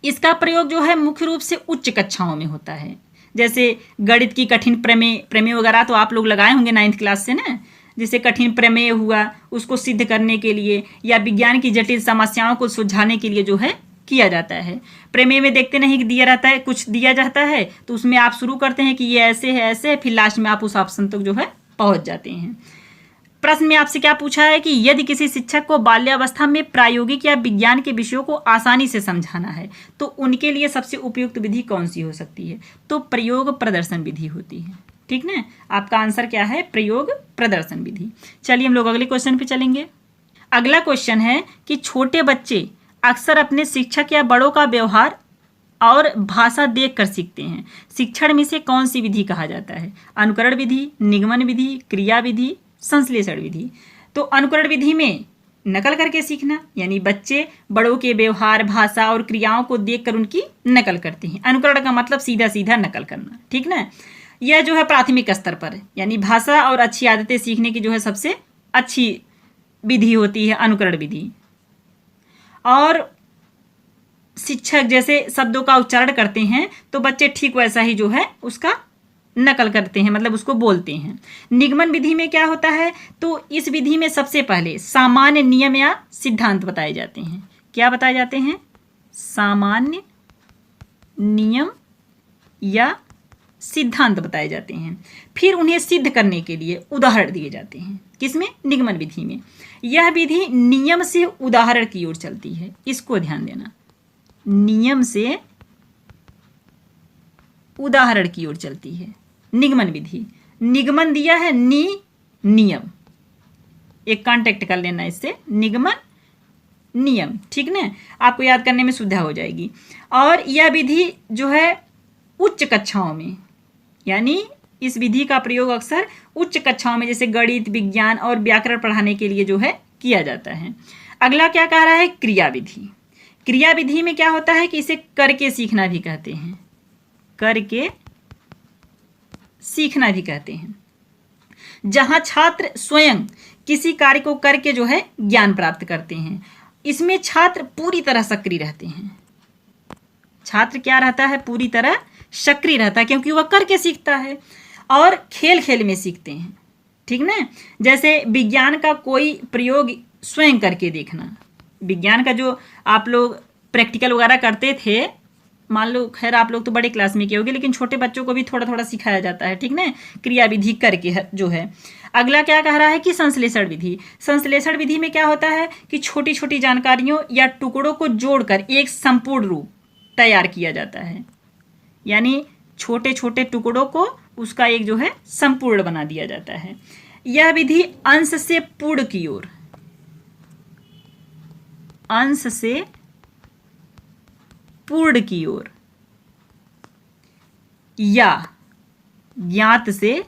इसका प्रयोग जो है मुख्य रूप से उच्च कक्षाओं में होता है। जैसे गणित की कठिन प्रमेय वगैरह तो आप लोग लगाए होंगे 9th क्लास से ना, जैसे कठिन प्रमेय हुआ उसको सिद्ध करने के लिए या विज्ञान की जटिल समस्याओं को सुलझाने के लिए जो है किया जाता है। प्रमेय में देखते नहीं कि दिया रहता है, कुछ दिया जाता है तो उसमें आप शुरू करते हैं कि ये ऐसे है ऐसे है, फिर लास्ट में आप उस ऑप्शन तक जो है पहुंच जाते हैं। प्रश्न में आपसे क्या पूछा है कि यदि किसी शिक्षक को बाल्यावस्था में प्रायोगिक या विज्ञान के विषयों को आसानी से समझाना है तो उनके लिए सबसे उपयुक्त विधि कौन सी हो सकती है, तो प्रयोग प्रदर्शन विधि होती है, ठीक ना। आपका आंसर क्या है, प्रयोग प्रदर्शन विधि। चलिए हम लोग अगले क्वेश्चन पे चलेंगे। अगला क्वेश्चन है कि छोटे बच्चे अक्सर अपने शिक्षक या बड़ों का व्यवहार और भाषा देखकर सीखते हैं। शिक्षण में से कौन सी विधि कहा जाता है, अनुकरण विधि, निगमन विधि, क्रिया विधि, संश्लेषण विधि। तो अनुकरण विधि में नकल करके सीखना, यानी बच्चे बड़ों के व्यवहार, भाषा और क्रियाओं को देखकर उनकी नकल करते हैं। अनुकरण का मतलब सीधा सीधा नकल करना, ठीक ना। यह जो है प्राथमिक स्तर पर यानी भाषा और अच्छी आदतें सीखने की जो है सबसे अच्छी विधि होती है अनुकरण विधि। और शिक्षक जैसे शब्दों का उच्चारण करते हैं तो बच्चे ठीक वैसा ही जो है उसका नकल करते हैं, मतलब उसको बोलते हैं। निगमन विधि में क्या होता है, तो इस विधि में सबसे पहले सामान्य नियम या सिद्धांत बताए जाते हैं। क्या बताए जाते हैं, सामान्य नियम या सिद्धांत बताए जाते हैं। फिर उन्हें सिद्ध करने के लिए उदाहरण दिए जाते हैं। किसमें, निगमन विधि में। यह विधि नियम से उदाहरण की ओर चलती है, इसको ध्यान देना, नियम से उदाहरण की ओर चलती है निगमन विधि। निगमन दिया है नियम, एक कांटेक्ट कर लेना इससे, निगमन नियम, ठीक ना, आपको याद करने में सुविधा हो जाएगी। और यह विधि जो है उच्च कक्षाओं में, यानी इस विधि का प्रयोग अक्सर उच्च कक्षाओं में जैसे गणित, विज्ञान और व्याकरण पढ़ाने के लिए जो है किया जाता है। अगला क्या कह रहा है, क्रिया विधि। क्रिया विधि में क्या होता है कि इसे करके सीखना भी कहते हैं, करके सीखना भी कहते हैं, जहां छात्र स्वयं किसी कार्य को करके जो है ज्ञान प्राप्त करते हैं। इसमें छात्र पूरी तरह सक्रिय रहते हैं। छात्र क्या रहता है, पूरी तरह सक्रिय रहता है, क्योंकि वह करके सीखता है और खेल खेल में सीखते हैं, ठीक ना। जैसे विज्ञान का कोई प्रयोग स्वयं करके देखना, विज्ञान का जो आप लोग प्रैक्टिकल वगैरह करते थे, मान लो, खैर आप लोग तो बड़े क्लास में किए होंगे, लेकिन छोटे बच्चों को भी थोड़ा थोड़ा सिखाया जाता है, ठीक ना, क्रिया विधि करके जो है। अगला क्या कह रहा है कि संश्लेषण विधि। संश्लेषण विधि में क्या होता है कि छोटी छोटी जानकारियों या टुकड़ों को जोड़कर एक संपूर्ण रूप तैयार किया जाता है, यानी छोटे छोटे टुकड़ों को उसका एक जो है संपूर्ण बना दिया जाता है। यह विधि अंश से पूर्ण की ओर, अंश से पूर्ण की ओर या ज्ञात से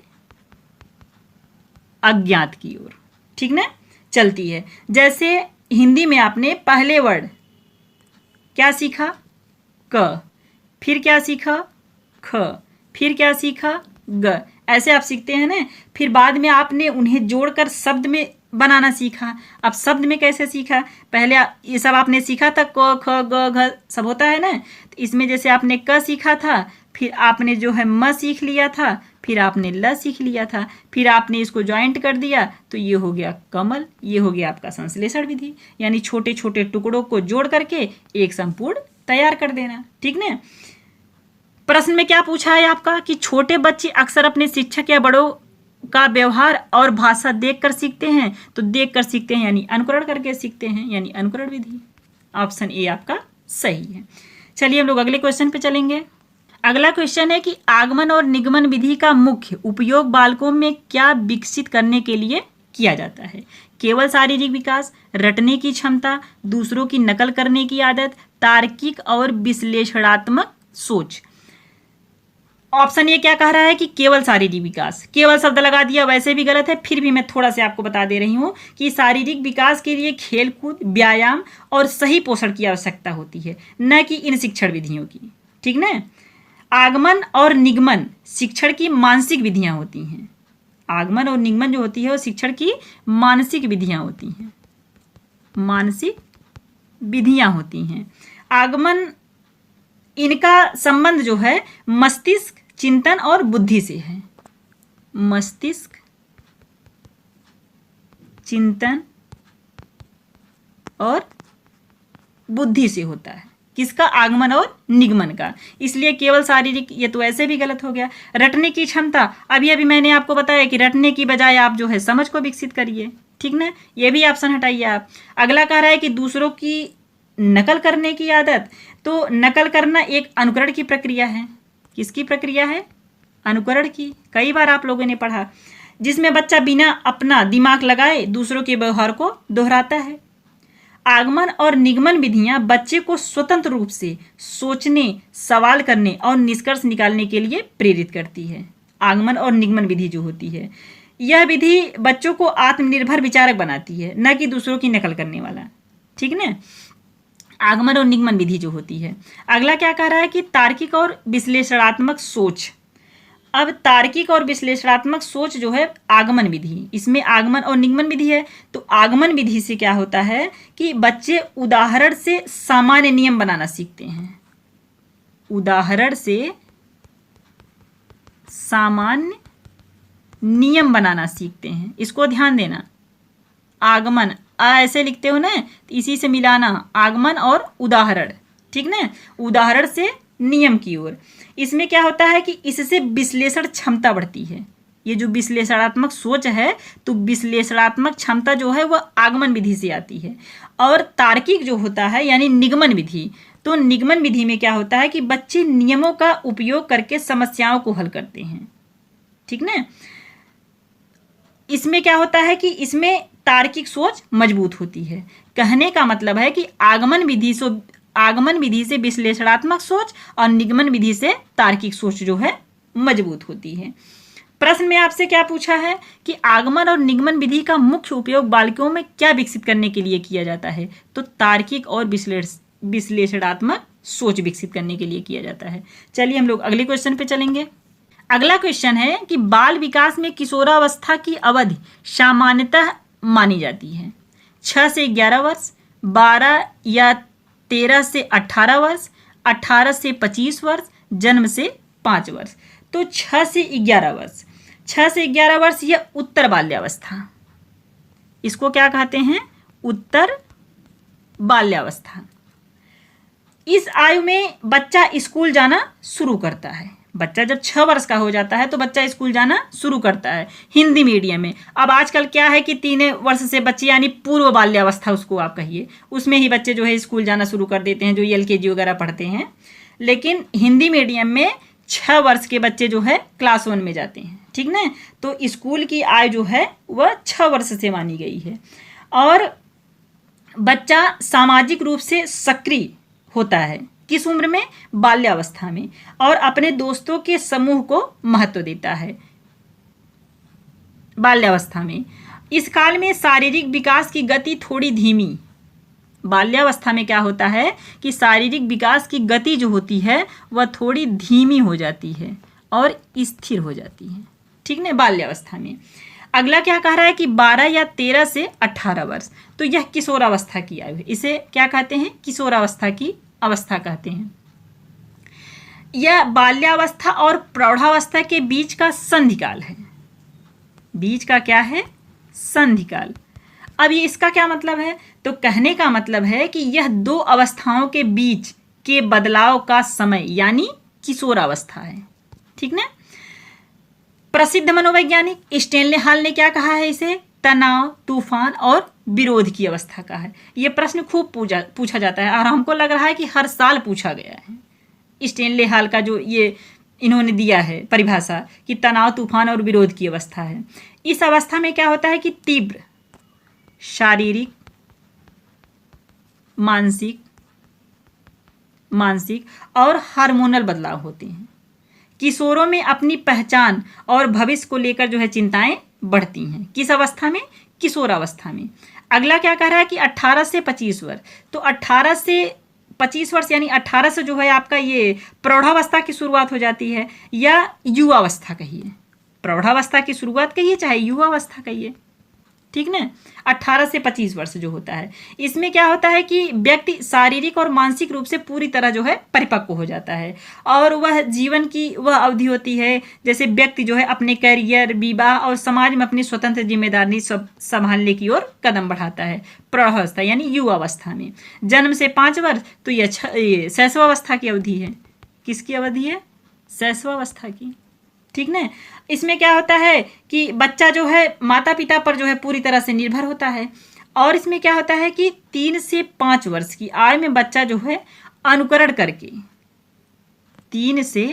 अज्ञात की ओर, ठीक ना, चलती है। जैसे हिंदी में आपने पहले वर्ड क्या सीखा, क, फिर क्या सीखा, ख, फिर क्या सीखा, ग, ऐसे आप सीखते हैं ना। फिर बाद में आपने उन्हें जोड़कर शब्द में बनाना सीखा। अब शब्द में कैसे सीखा, पहले ये सब आपने सीखा था, क ख ग घ सब होता है ना। तो इसमें जैसे आपने क सीखा था, फिर आपने जो है म सीख लिया था, फिर आपने ल सीख लिया था, फिर आपने इसको ज्वाइंट कर दिया तो ये हो गया कमल। ये हो गया आपका संश्लेषण विधि, यानी छोटे छोटे टुकड़ों को जोड़ करके एक संपूर्ण तैयार कर देना, ठीक ना। प्रश्न में क्या पूछा है आपका कि छोटे बच्चे अक्सर अपने शिक्षक या बड़ों का व्यवहार और भाषा देखकर सीखते हैं। तो देखकर सीखते हैं यानी अनुकरण करके सीखते हैं, यानी अनुकरण विधि। ऑप्शन ए आपका सही है। चलिए हम लोग अगले क्वेश्चन पे चलेंगे। अगला क्वेश्चन है कि आगमन और निगमन विधि का मुख्य उपयोग बालकों में क्या विकसित करने के लिए किया जाता है। केवल शारीरिक विकास, रटने की क्षमता, दूसरों की नकल करने की आदत, तार्किक और विश्लेषणात्मक सोच। ऑप्शन ये क्या कह रहा है कि केवल शारीरिक विकास। केवल शब्द लगा दिया, वैसे भी गलत है, फिर भी मैं थोड़ा सा आपको बता दे रही हूं कि शारीरिक विकास के लिए खेलकूद, व्यायाम और सही पोषण की आवश्यकता होती है, न कि इन शिक्षण विधियों की, ठीक ना। आगमन और निगमन शिक्षण की मानसिक विधियां होती हैं। आगमन और निगमन जो होती है वो शिक्षण की मानसिक विधियां होती हैं, मानसिक विधियां होती हैं। आगमन, इनका संबंध जो है मस्तिष्क, चिंतन और बुद्धि से है। मस्तिष्क, चिंतन और बुद्धि से होता है। किसका, आगमन और निगमन का। इसलिए केवल शारीरिक, ये तो ऐसे भी गलत हो गया। रटने की क्षमता, अभी अभी मैंने आपको बताया कि रटने की बजाय आप जो है समझ को विकसित करिए, ठीक ना, ये भी ऑप्शन हटाइए आप। अगला कह रहा है कि दूसरों की नकल करने की आदत। तो नकल करना एक अनुकरण की प्रक्रिया है। किसकी प्रक्रिया है, अनुकरण की। कई बार आप लोगों ने पढ़ा, जिसमें बच्चा बिना अपना दिमाग लगाए दूसरों के व्यवहार को दोहराता है। आगमन और निगमन विधियां बच्चे को स्वतंत्र रूप से सोचने, सवाल करने और निष्कर्ष निकालने के लिए प्रेरित करती है। आगमन और निगमन विधि जो होती है, यह विधि बच्चों को आत्मनिर्भर विचारक बनाती है, न कि दूसरों की नकल करने वाला, ठीक ना। आगमन और निगमन विधि जो होती है। अगला क्या कह रहा है कि तार्किक और विश्लेषणात्मक सोच। अब तार्किक और विश्लेषणात्मक सोच जो है आगमन विधि, इसमें आगमन और निगमन विधि है। तो आगमन विधि से क्या होता है कि बच्चे उदाहरण से सामान्य नियम बनाना सीखते हैं। उदाहरण से सामान्य नियम बनाना सीखते हैं, इसको ध्यान देना। आगमन ऐसे लिखते हो ना, तो इसी से मिलाना आगमन और उदाहरण, ठीक ना, उदाहरण से नियम की ओर। इसमें क्या होता है कि इससे विश्लेषण क्षमता बढ़ती है। ये जो विश्लेषणात्मक सोच है, तो विश्लेषणात्मक क्षमता जो है वह आगमन विधि से आती है। और तार्किक जो होता है यानी निगमन विधि, तो निगमन विधि में क्या होता है कि बच्चे नियमों का उपयोग करके समस्याओं को हल करते हैं, ठीक ना। इसमें क्या होता है कि इसमें तार्किक सोच मजबूत होती है। कहने का मतलब है कि आगमन विधि से विश्लेषणात्मक सोच और निगमन विधि से तार्किक सोच जो है मजबूत होती है। प्रश्न में आपसे क्या पूछा है कि आगमन और निगमन विधि का मुख्य उपयोग बालकों में क्या विकसित करने के लिए किया जाता है। तो तार्किक और विश्लेषणात्मक सोच विकसित करने के लिए किया जाता है। चलिए हम लोग अगले क्वेश्चन पे चलेंगे। अगला क्वेश्चन है कि बाल विकास में किशोरावस्था की अवधि सामान्यतः मानी जाती है 6 से 11 वर्ष, 12 या 13 से 18 वर्ष, 18 से 25 वर्ष, जन्म से 5 वर्ष। तो 6 से 11 वर्ष, 6 से 11 वर्ष यह उत्तर बाल्यावस्था, इसको क्या कहते हैं, उत्तर बाल्यावस्था। इस आयु में बच्चा स्कूल जाना शुरू करता है। बच्चा जब 6 वर्ष का हो जाता है तो बच्चा स्कूल जाना शुरू करता है हिंदी मीडियम में। अब आजकल क्या है कि 3 वर्ष से बच्चे यानी पूर्व बाल्यावस्था उसको आप कहिए, उसमें ही बच्चे जो है स्कूल जाना शुरू कर देते हैं, जो LKG वगैरह पढ़ते हैं। लेकिन हिंदी मीडियम में 6 वर्ष के बच्चे जो है क्लास 1 में जाते हैं, ठीक ना। तो स्कूल की आयु जो है वह 6 वर्ष से मानी गई है। और बच्चा सामाजिक रूप से सक्रिय होता है किस उम्र में? बाल्यावस्था में। और अपने दोस्तों के समूह को महत्व देता है बाल्यावस्था में। इस काल में शारीरिक विकास की गति थोड़ी धीमी, बाल्यावस्था में क्या होता है कि शारीरिक विकास की गति जो होती है वह थोड़ी धीमी हो जाती है और स्थिर हो जाती है, ठीक ना, बाल्यावस्था में। अगला क्या कह रहा है कि 12 या 13 से 18 वर्ष, तो यह किशोरावस्था की आयु है। इसे क्या कहते हैं? किशोरावस्था की अवस्था कहते हैं। यह बाल्यावस्था और प्रौढ़ावस्था के बीच का संधिकाल है। बीच का क्या है? संधिकाल। अब ये इसका क्या मतलब है? तो कहने का मतलब है कि यह दो अवस्थाओं के बीच के बदलाव का समय यानी किशोरावस्था है, ठीक ना। प्रसिद्ध मनोवैज्ञानिक स्टेनले हॉल ने क्या कहा है? इसे तनाव, तूफान और विरोध की अवस्था का है। यह प्रश्न खूब पूछा जाता है और हमको लग रहा है कि हर साल पूछा गया है। स्टेनले हॉल का जो ये इन्होंने दिया है परिभाषा कि तनाव, तूफान और विरोध की अवस्था है। इस अवस्था में क्या होता है कि तीव्र शारीरिक, मानसिक और हार्मोनल बदलाव होते हैं। किशोरों में अपनी पहचान और भविष्य को लेकर जो है चिंताएं बढ़ती हैं। किस अवस्था में? किशोरावस्था में। अगला क्या कह रहा है कि 18 से 25 वर्ष, तो 18 से 25 वर्ष यानी 18 से जो है आपका ये प्रौढ़ावस्था की शुरुआत हो जाती है या युवावस्था कहिए। प्रौढ़ावस्था की शुरुआत कहिए चाहे युवावस्था कहिए, ठीक ना। 18 से 25 वर्ष जो होता है, इसमें क्या होता है कि व्यक्ति शारीरिक और मानसिक रूप से पूरी तरह जो है परिपक्व हो जाता है और वह जीवन की वह अवधि होती है जैसे व्यक्ति जो है अपने करियर, विवाह और समाज में अपनी स्वतंत्र जिम्मेदारी सब संभालने की ओर कदम बढ़ाता है। प्रौढ़ावस्था यानी युवावस्था में जन्म से 5 वर्ष, तो यह शैशवावस्था की अवधि है। किसकी अवधि है? शैशवावस्था की, ठीक ना। इसमें क्या होता है कि बच्चा जो है माता पिता पर जो है पूरी तरह से निर्भर होता है। और इसमें क्या होता है कि 3 से 5 वर्ष की आयु में बच्चा जो है अनुकरण करके 3 से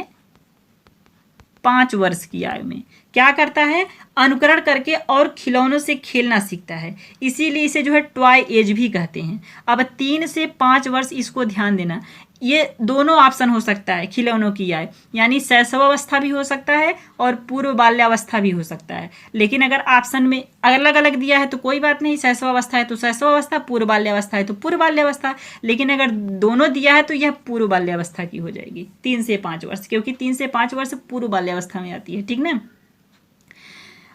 5 वर्ष की आयु में क्या करता है? अनुकरण करके और खिलौनों से खेलना सीखता है। इसीलिए इसे जो है टॉय एज भी कहते हैं। अब 3 से 5 वर्ष इसको ध्यान देना, ये दोनों ऑप्शन हो सकता है खिलौनों की आयु, यानी शैशवावस्था भी हो सकता है और पूर्व बाल्यावस्था भी हो सकता है। लेकिन अगर ऑप्शन में अलग अलग दिया है तो कोई बात नहीं, शैशवावस्था है तो शैशवावस्था, पूर्व बाल्यावस्था है तो पूर्व बाल्यावस्था। लेकिन अगर दोनों दिया है तो यह पूर्व बाल्यावस्था की हो जाएगी 3 से 5 वर्ष, क्योंकि 3 से 5 वर्ष पूर्व बाल्यावस्था में आती है, ठीक ना।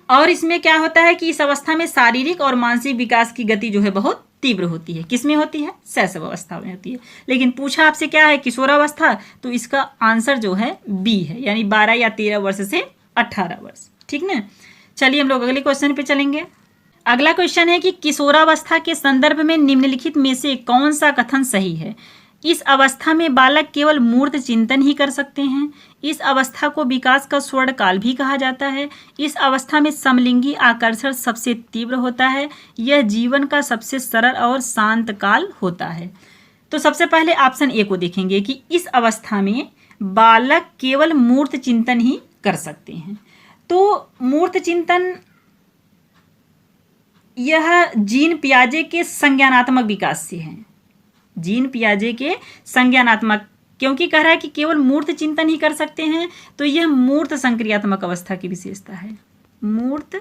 और इसमें क्या होता है कि इस अवस्था में शारीरिक और मानसिक विकास की गति जो है बहुत तीव्र होती है। किसमें होती है? शैशवावस्था में होती है। लेकिन पूछा आपसे क्या है? किशोरावस्था, तो इसका आंसर जो है बी है, यानी 12 या 13 वर्ष से 18 वर्ष, ठीक ना। चलिए हम लोग अगले क्वेश्चन पे चलेंगे। अगला क्वेश्चन है कि किशोरावस्था के संदर्भ में निम्नलिखित में से कौन सा कथन सही है? इस अवस्था में बालक केवल मूर्त चिंतन ही कर सकते हैं। इस अवस्था को विकास का स्वर्ण काल भी कहा जाता है। इस अवस्था में समलिंगी आकर्षण सबसे तीव्र होता है। यह जीवन का सबसे सरल और शांत काल होता है। तो सबसे पहले ऑप्शन ए को देखेंगे कि इस अवस्था में बालक केवल मूर्त चिंतन ही कर सकते हैं। तो मूर्त चिंतन यह जीन पियाजे के संज्ञानात्मक विकास से है। जीन पियाजे के संज्ञानात्मक, क्योंकि कह रहा है कि केवल मूर्त चिंतन ही कर सकते हैं, तो यह मूर्त संक्रियात्मक अवस्था की विशेषता है। मूर्त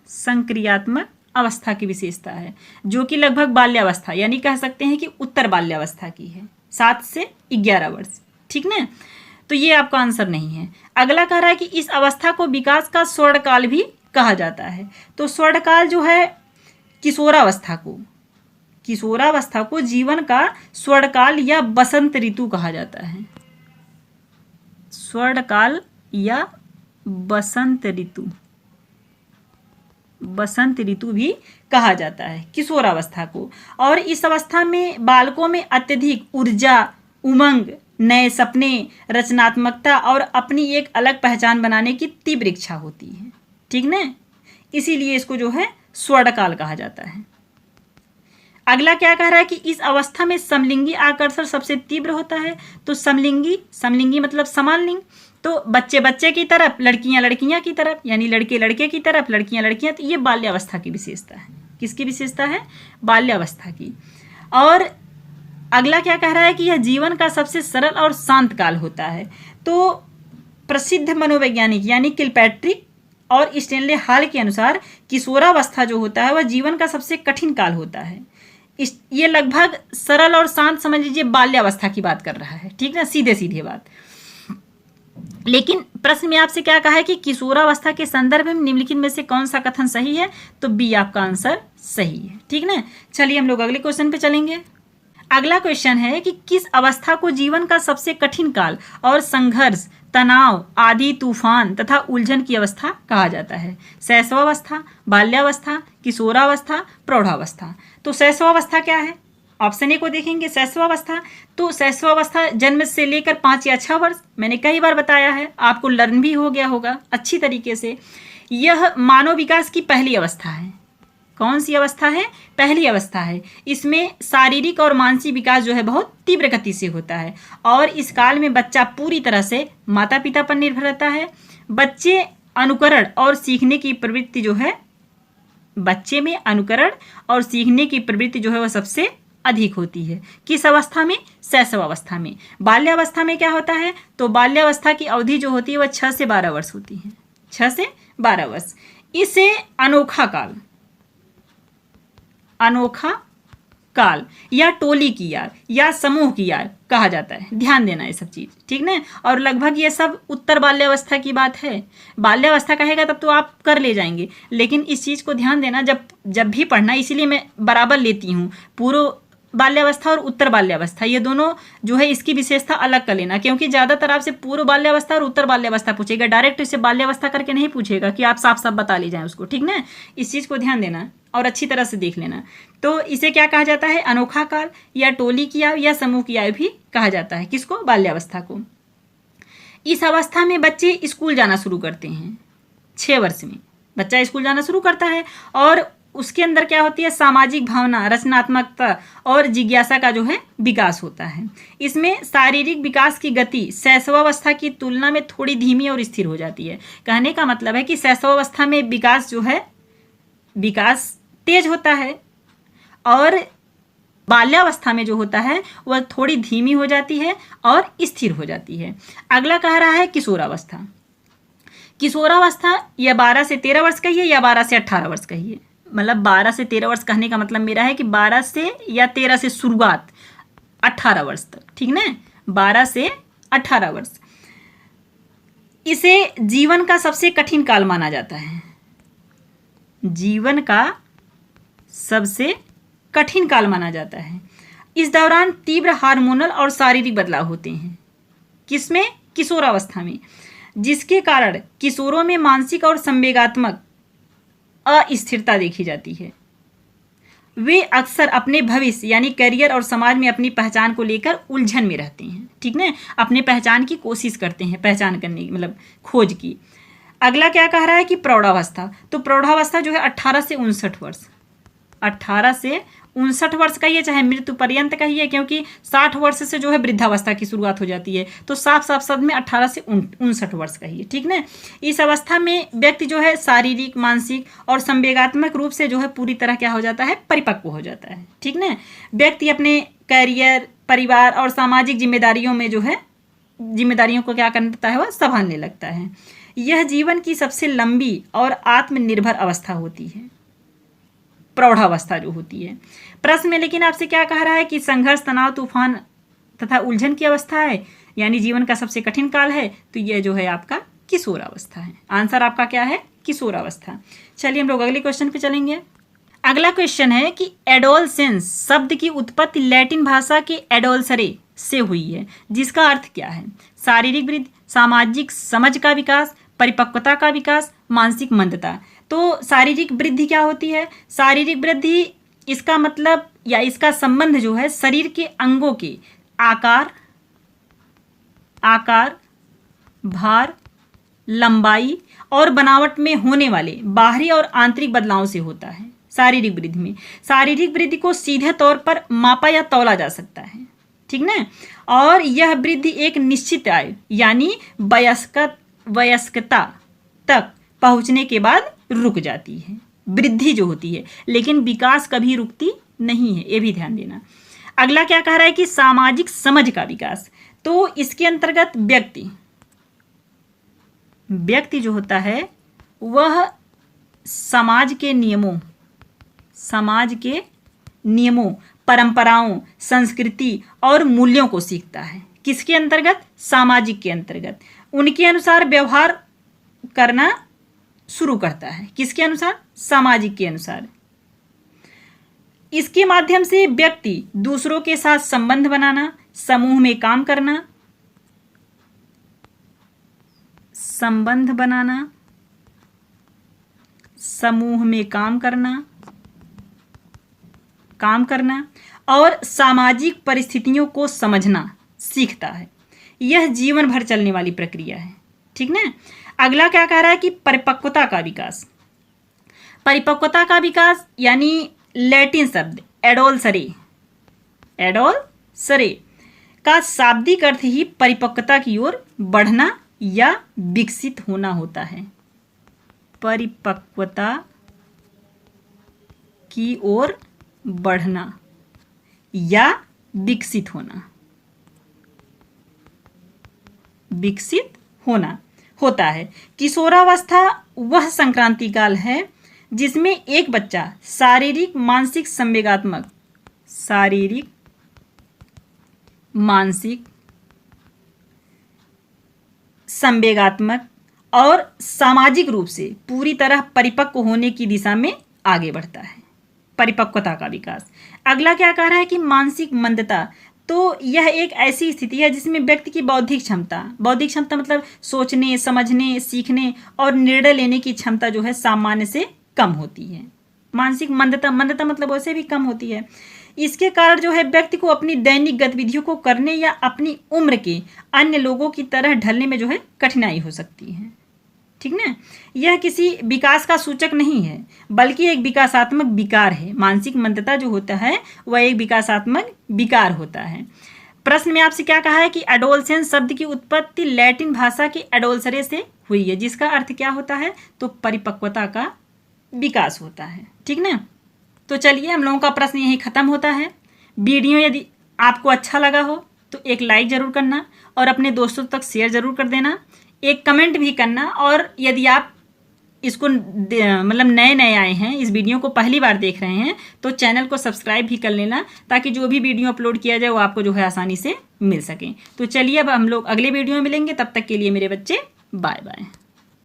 संक्रियात्मक अवस्था की विशेषता है जो कि लगभग बाल्यावस्था यानी कह सकते हैं कि उत्तर बाल्यावस्था की है, 7 से 11 वर्ष, ठीक ना। तो ये आपका आंसर नहीं है। अगला कह रहा है कि इस अवस्था को विकास का स्वर्णकाल भी कहा जाता है। तो स्वर्णकाल जो है किशोरावस्था को जीवन का स्वर्णकाल या बसंत ऋतु कहा जाता है। स्वर्णकाल या बसंत ऋतु भी कहा जाता है किशोरावस्था को। और इस अवस्था में बालकों में अत्यधिक ऊर्जा, उमंग, नए सपने, रचनात्मकता और अपनी एक अलग पहचान बनाने की तीव्र इच्छा होती है, ठीक ना। इसीलिए इसको जो है स्वर्णकाल कहा जाता है। अगला क्या कह रहा है कि इस अवस्था में समलिंगी आकर्षण सबसे तीव्र होता है। तो समलिंगी मतलब समान लिंग, तो बच्चे बच्चे की तरफ, लड़कियां लड़कियां की तरफ, यानी लड़के लड़के की तरफ, लड़कियां लड़कियां, तो ये बाल्यावस्था की विशेषता है। किसकी विशेषता है? बाल्यावस्था की। और अगला क्या कह रहा है कि यह जीवन का सबसे सरल और शांत काल होता है। तो प्रसिद्ध मनोवैज्ञानिक यानी किलपैट्रिक और स्टेनले हॉल के अनुसार किशोरावस्था जो होता है वह जीवन का सबसे कठिन काल होता है। ये लगभग सरल और शांत, समझ लीजिए बाल्यावस्था की बात कर रहा है, ठीक ना, सीधे सीधे बात। लेकिन प्रश्न में आपसे क्या कहा है कि किशोरावस्था के संदर्भ में निम्नलिखित में से कौन सा कथन सही है? तो बी आपका आंसर सही है, ठीक ना। चलिए हम लोग अगले क्वेश्चन पे चलेंगे। अगला क्वेश्चन है कि किस अवस्था को जीवन का सबसे कठिन काल और संघर्ष, तनाव, आदि, तूफान तथा उलझन की अवस्था कहा जाता है? शैशवावस्था, बाल्यावस्था, किशोरावस्था, प्रौढ़ावस्था। तो शैशवावस्था क्या है? ऑप्शन ए को देखेंगे, शैशवावस्था। तो शैशवावस्था जन्म से लेकर 5 या 6 वर्ष, मैंने कई बार बताया है, आपको लर्न भी हो गया होगा अच्छी तरीके से। यह मानव विकास की पहली अवस्था है। कौन सी अवस्था है? पहली अवस्था है। इसमें शारीरिक और मानसिक विकास जो है बहुत तीव्र गति से होता है और इस काल में बच्चा पूरी तरह से माता पिता पर निर्भर रहता है। बच्चे अनुकरण और सीखने की प्रवृत्ति जो है, बच्चे में अनुकरण और सीखने की प्रवृत्ति जो है वह सबसे अधिक होती है। किस अवस्था में? शैशवावस्था में। बाल्यावस्था में क्या होता है? तो बाल्यावस्था की अवधि जो होती है वह 6 से 12 वर्ष होती है, 6 से 12 वर्ष। इसे अनोखा काल या टोली की यार या समूह की यार कहा जाता है। ध्यान देना ये सब चीज, ठीक ना। और लगभग ये सब उत्तर बाल्यावस्था की बात है। बाल्यावस्था कहेगा तब तो आप कर ले जाएंगे, लेकिन इस चीज को ध्यान देना जब भी पढ़ना, इसीलिए मैं बराबर लेती हूँ पूर्व बाल्यावस्था और उत्तर बाल्यावस्था, ये दोनों जो है इसकी विशेषता अलग कर लेना, क्योंकि ज्यादातर आपसे पूर्व बाल्यावस्था और उत्तर बाल्यावस्था पूछेगा, डायरेक्ट इसे बाल्यावस्था करके नहीं पूछेगा कि आप साफ साफ बता ले जाएं उसको, ठीक ना। इस चीज को ध्यान देना और अच्छी तरह से देख लेना। तो इसे क्या कहा जाता है? अनोखा काल या टोली की आयु या समूह की आयु भी कहा जाता है। किसको? बाल्यावस्था को। इस अवस्था में बच्चे स्कूल जाना शुरू करते हैं। 6 वर्ष में बच्चा स्कूल जाना शुरू करता है और उसके अंदर क्या होती है? सामाजिक भावना, रचनात्मकता और जिज्ञासा का जो है विकास होता है। इसमें शारीरिक विकास की गति शैशवावस्था की तुलना में थोड़ी धीमी और स्थिर हो जाती है। कहने का मतलब है कि शैशवावस्था में विकास जो है, विकास तेज होता है और बाल्यावस्था में जो होता है वह थोड़ी धीमी हो जाती है और स्थिर हो जाती है। अगला कह रहा है किशोरावस्था। किशोरावस्था या 12 से 13 वर्ष कहिए या 12 से 18 वर्ष कहिए, मतलब 12 से 13 वर्ष कहने का मतलब मेरा है कि 12 से या 13 से शुरुआत 18 वर्ष तक, ठीक ना, 12 से 18 वर्ष। इसे जीवन का सबसे कठिन काल माना जाता है। जीवन का सबसे कठिन काल माना जाता है। इस दौरान तीव्र हार्मोनल और शारीरिक बदलाव होते हैं। किसमें? किशोरावस्था में, जिसके कारण किशोरों में मानसिक और संवेगात्मक अस्थिरता देखी जाती है। वे अक्सर अपने भविष्य यानी करियर और समाज में अपनी पहचान को लेकर उलझन में रहते हैं, ठीक ना, अपने पहचान की कोशिश करते हैं, पहचान करने की मतलब खोज की। अगला क्या कह रहा है कि प्रौढ़ावस्था। तो प्रौढ़ावस्था जो है 18 से 59 वर्ष, 18 से 59 वर्ष कहिए चाहे मृत्यु पर्यंत कहिए, क्योंकि 60 वर्ष से जो है वृद्धावस्था की शुरुआत हो जाती है, तो साफ साफ शब्द में 18 से 59 वर्ष कहिए, ठीक ना। इस अवस्था में व्यक्ति जो है शारीरिक, मानसिक और संवेगात्मक रूप से जो है पूरी तरह क्या हो जाता है? परिपक्व हो जाता है, ठीक ना। व्यक्ति अपने करियर, परिवार और सामाजिक जिम्मेदारियों में जो है जिम्मेदारियों को क्या करता है? वह संभालने लगता है। यह जीवन की सबसे लंबी और आत्मनिर्भर अवस्था होती है, प्रौढ़ावस्था जो होती है। प्रश्न में लेकिन आपसे क्या कह रहा है कि संघर्ष, तनाव, तूफान तथा उलझन की अवस्था है, यानी जीवन का सबसे कठिन काल है, तो यह जो है आपका किशोरावस्था है। आंसर आपका क्या है? किशोरावस्था। चलिए हम लोग अगले क्वेश्चन पे चलेंगे। अगला क्वेश्चन है कि एडोलसेंस शब्द की उत्पत्ति लैटिन भाषा के एडोलसरे से हुई है, जिसका अर्थ क्या है? शारीरिक वृद्धि, सामाजिक समझ का विकास, परिपक्वता का विकास, मानसिक मंदता। तो शारीरिक वृद्धि क्या होती है? शारीरिक वृद्धि, इसका मतलब या इसका संबंध जो है शरीर के अंगों के आकार, भार, लंबाई और बनावट में होने वाले बाहरी और आंतरिक बदलावों से होता है। शारीरिक वृद्धि में। शारीरिक वृद्धि को सीधे तौर पर मापा या तौला जा सकता है, ठीक ना। और यह वृद्धि एक निश्चित आयु यानी वयस्कता तक पहुंचने के बाद रुक जाती है, वृद्धि जो होती है, लेकिन विकास कभी रुकती नहीं है, ये भी ध्यान देना। अगला क्या कह रहा है कि सामाजिक समझ का विकास। तो इसके अंतर्गत व्यक्ति जो होता है वह समाज के नियमों, परंपराओं, संस्कृति और मूल्यों को सीखता है। किसके अंतर्गत? सामाजिक के अंतर्गत। उनके अनुसार व्यवहार करना शुरू करता है। किसके अनुसार? सामाजिक के अनुसार। इसके माध्यम से व्यक्ति दूसरों के साथ संबंध बनाना, समूह में काम करना, समूह में काम करना और सामाजिक परिस्थितियों को समझना सीखता है। यह जीवन भर चलने वाली प्रक्रिया है, ठीक ना। अगला क्या कह रहा है कि परिपक्वता का विकास। परिपक्वता का विकास यानी लैटिन शब्द एडोलसरे का शाब्दिक अर्थ ही परिपक्वता की ओर बढ़ना या विकसित होना होता है। परिपक्वता की ओर बढ़ना या विकसित होना होता है। किशोरावस्था वह संक्रांति काल है जिसमें एक बच्चा शारीरिक, मानसिक, संवेगात्मक और सामाजिक रूप से पूरी तरह परिपक्व होने की दिशा में आगे बढ़ता है। परिपक्वता का विकास। अगला क्या कह रहा है कि मानसिक मंदता। तो यह एक ऐसी स्थिति है जिसमें व्यक्ति की बौद्धिक क्षमता मतलब सोचने, समझने, सीखने और निर्णय लेने की क्षमता जो है सामान्य से कम होती है। मानसिक मंदता मतलब वैसे भी कम होती है। इसके कारण जो है व्यक्ति को अपनी दैनिक गतिविधियों को करने या अपनी उम्र के अन्य लोगों की तरह ढलने में जो है कठिनाई हो सकती है, ठीक ना। यह किसी विकास का सूचक नहीं है बल्कि एक विकासात्मक विकार है। मानसिक मंदता जो होता है वह एक विकासात्मक विकार होता है। प्रश्न में आपसे क्या कहा है कि एडोलसेंस शब्द की उत्पत्ति लैटिन भाषा के एडोलसरे से हुई है, जिसका अर्थ क्या होता है? तो परिपक्वता का विकास होता है, ठीक ना। तो चलिए हम लोगों का प्रश्न यहीं खत्म होता है। वीडियो यदि आपको अच्छा लगा हो तो एक लाइक ज़रूर करना और अपने दोस्तों तक शेयर ज़रूर कर देना, एक कमेंट भी करना। और यदि आप इसको मतलब नए आए हैं, इस वीडियो को पहली बार देख रहे हैं, तो चैनल को सब्सक्राइब भी कर लेना ताकि जो भी वीडियो अपलोड किया जाए वो आपको जो है आसानी से मिल सके। तो चलिए अब हम लोग अगले वीडियो में मिलेंगे, तब तक के लिए मेरे बच्चे बाय बाय।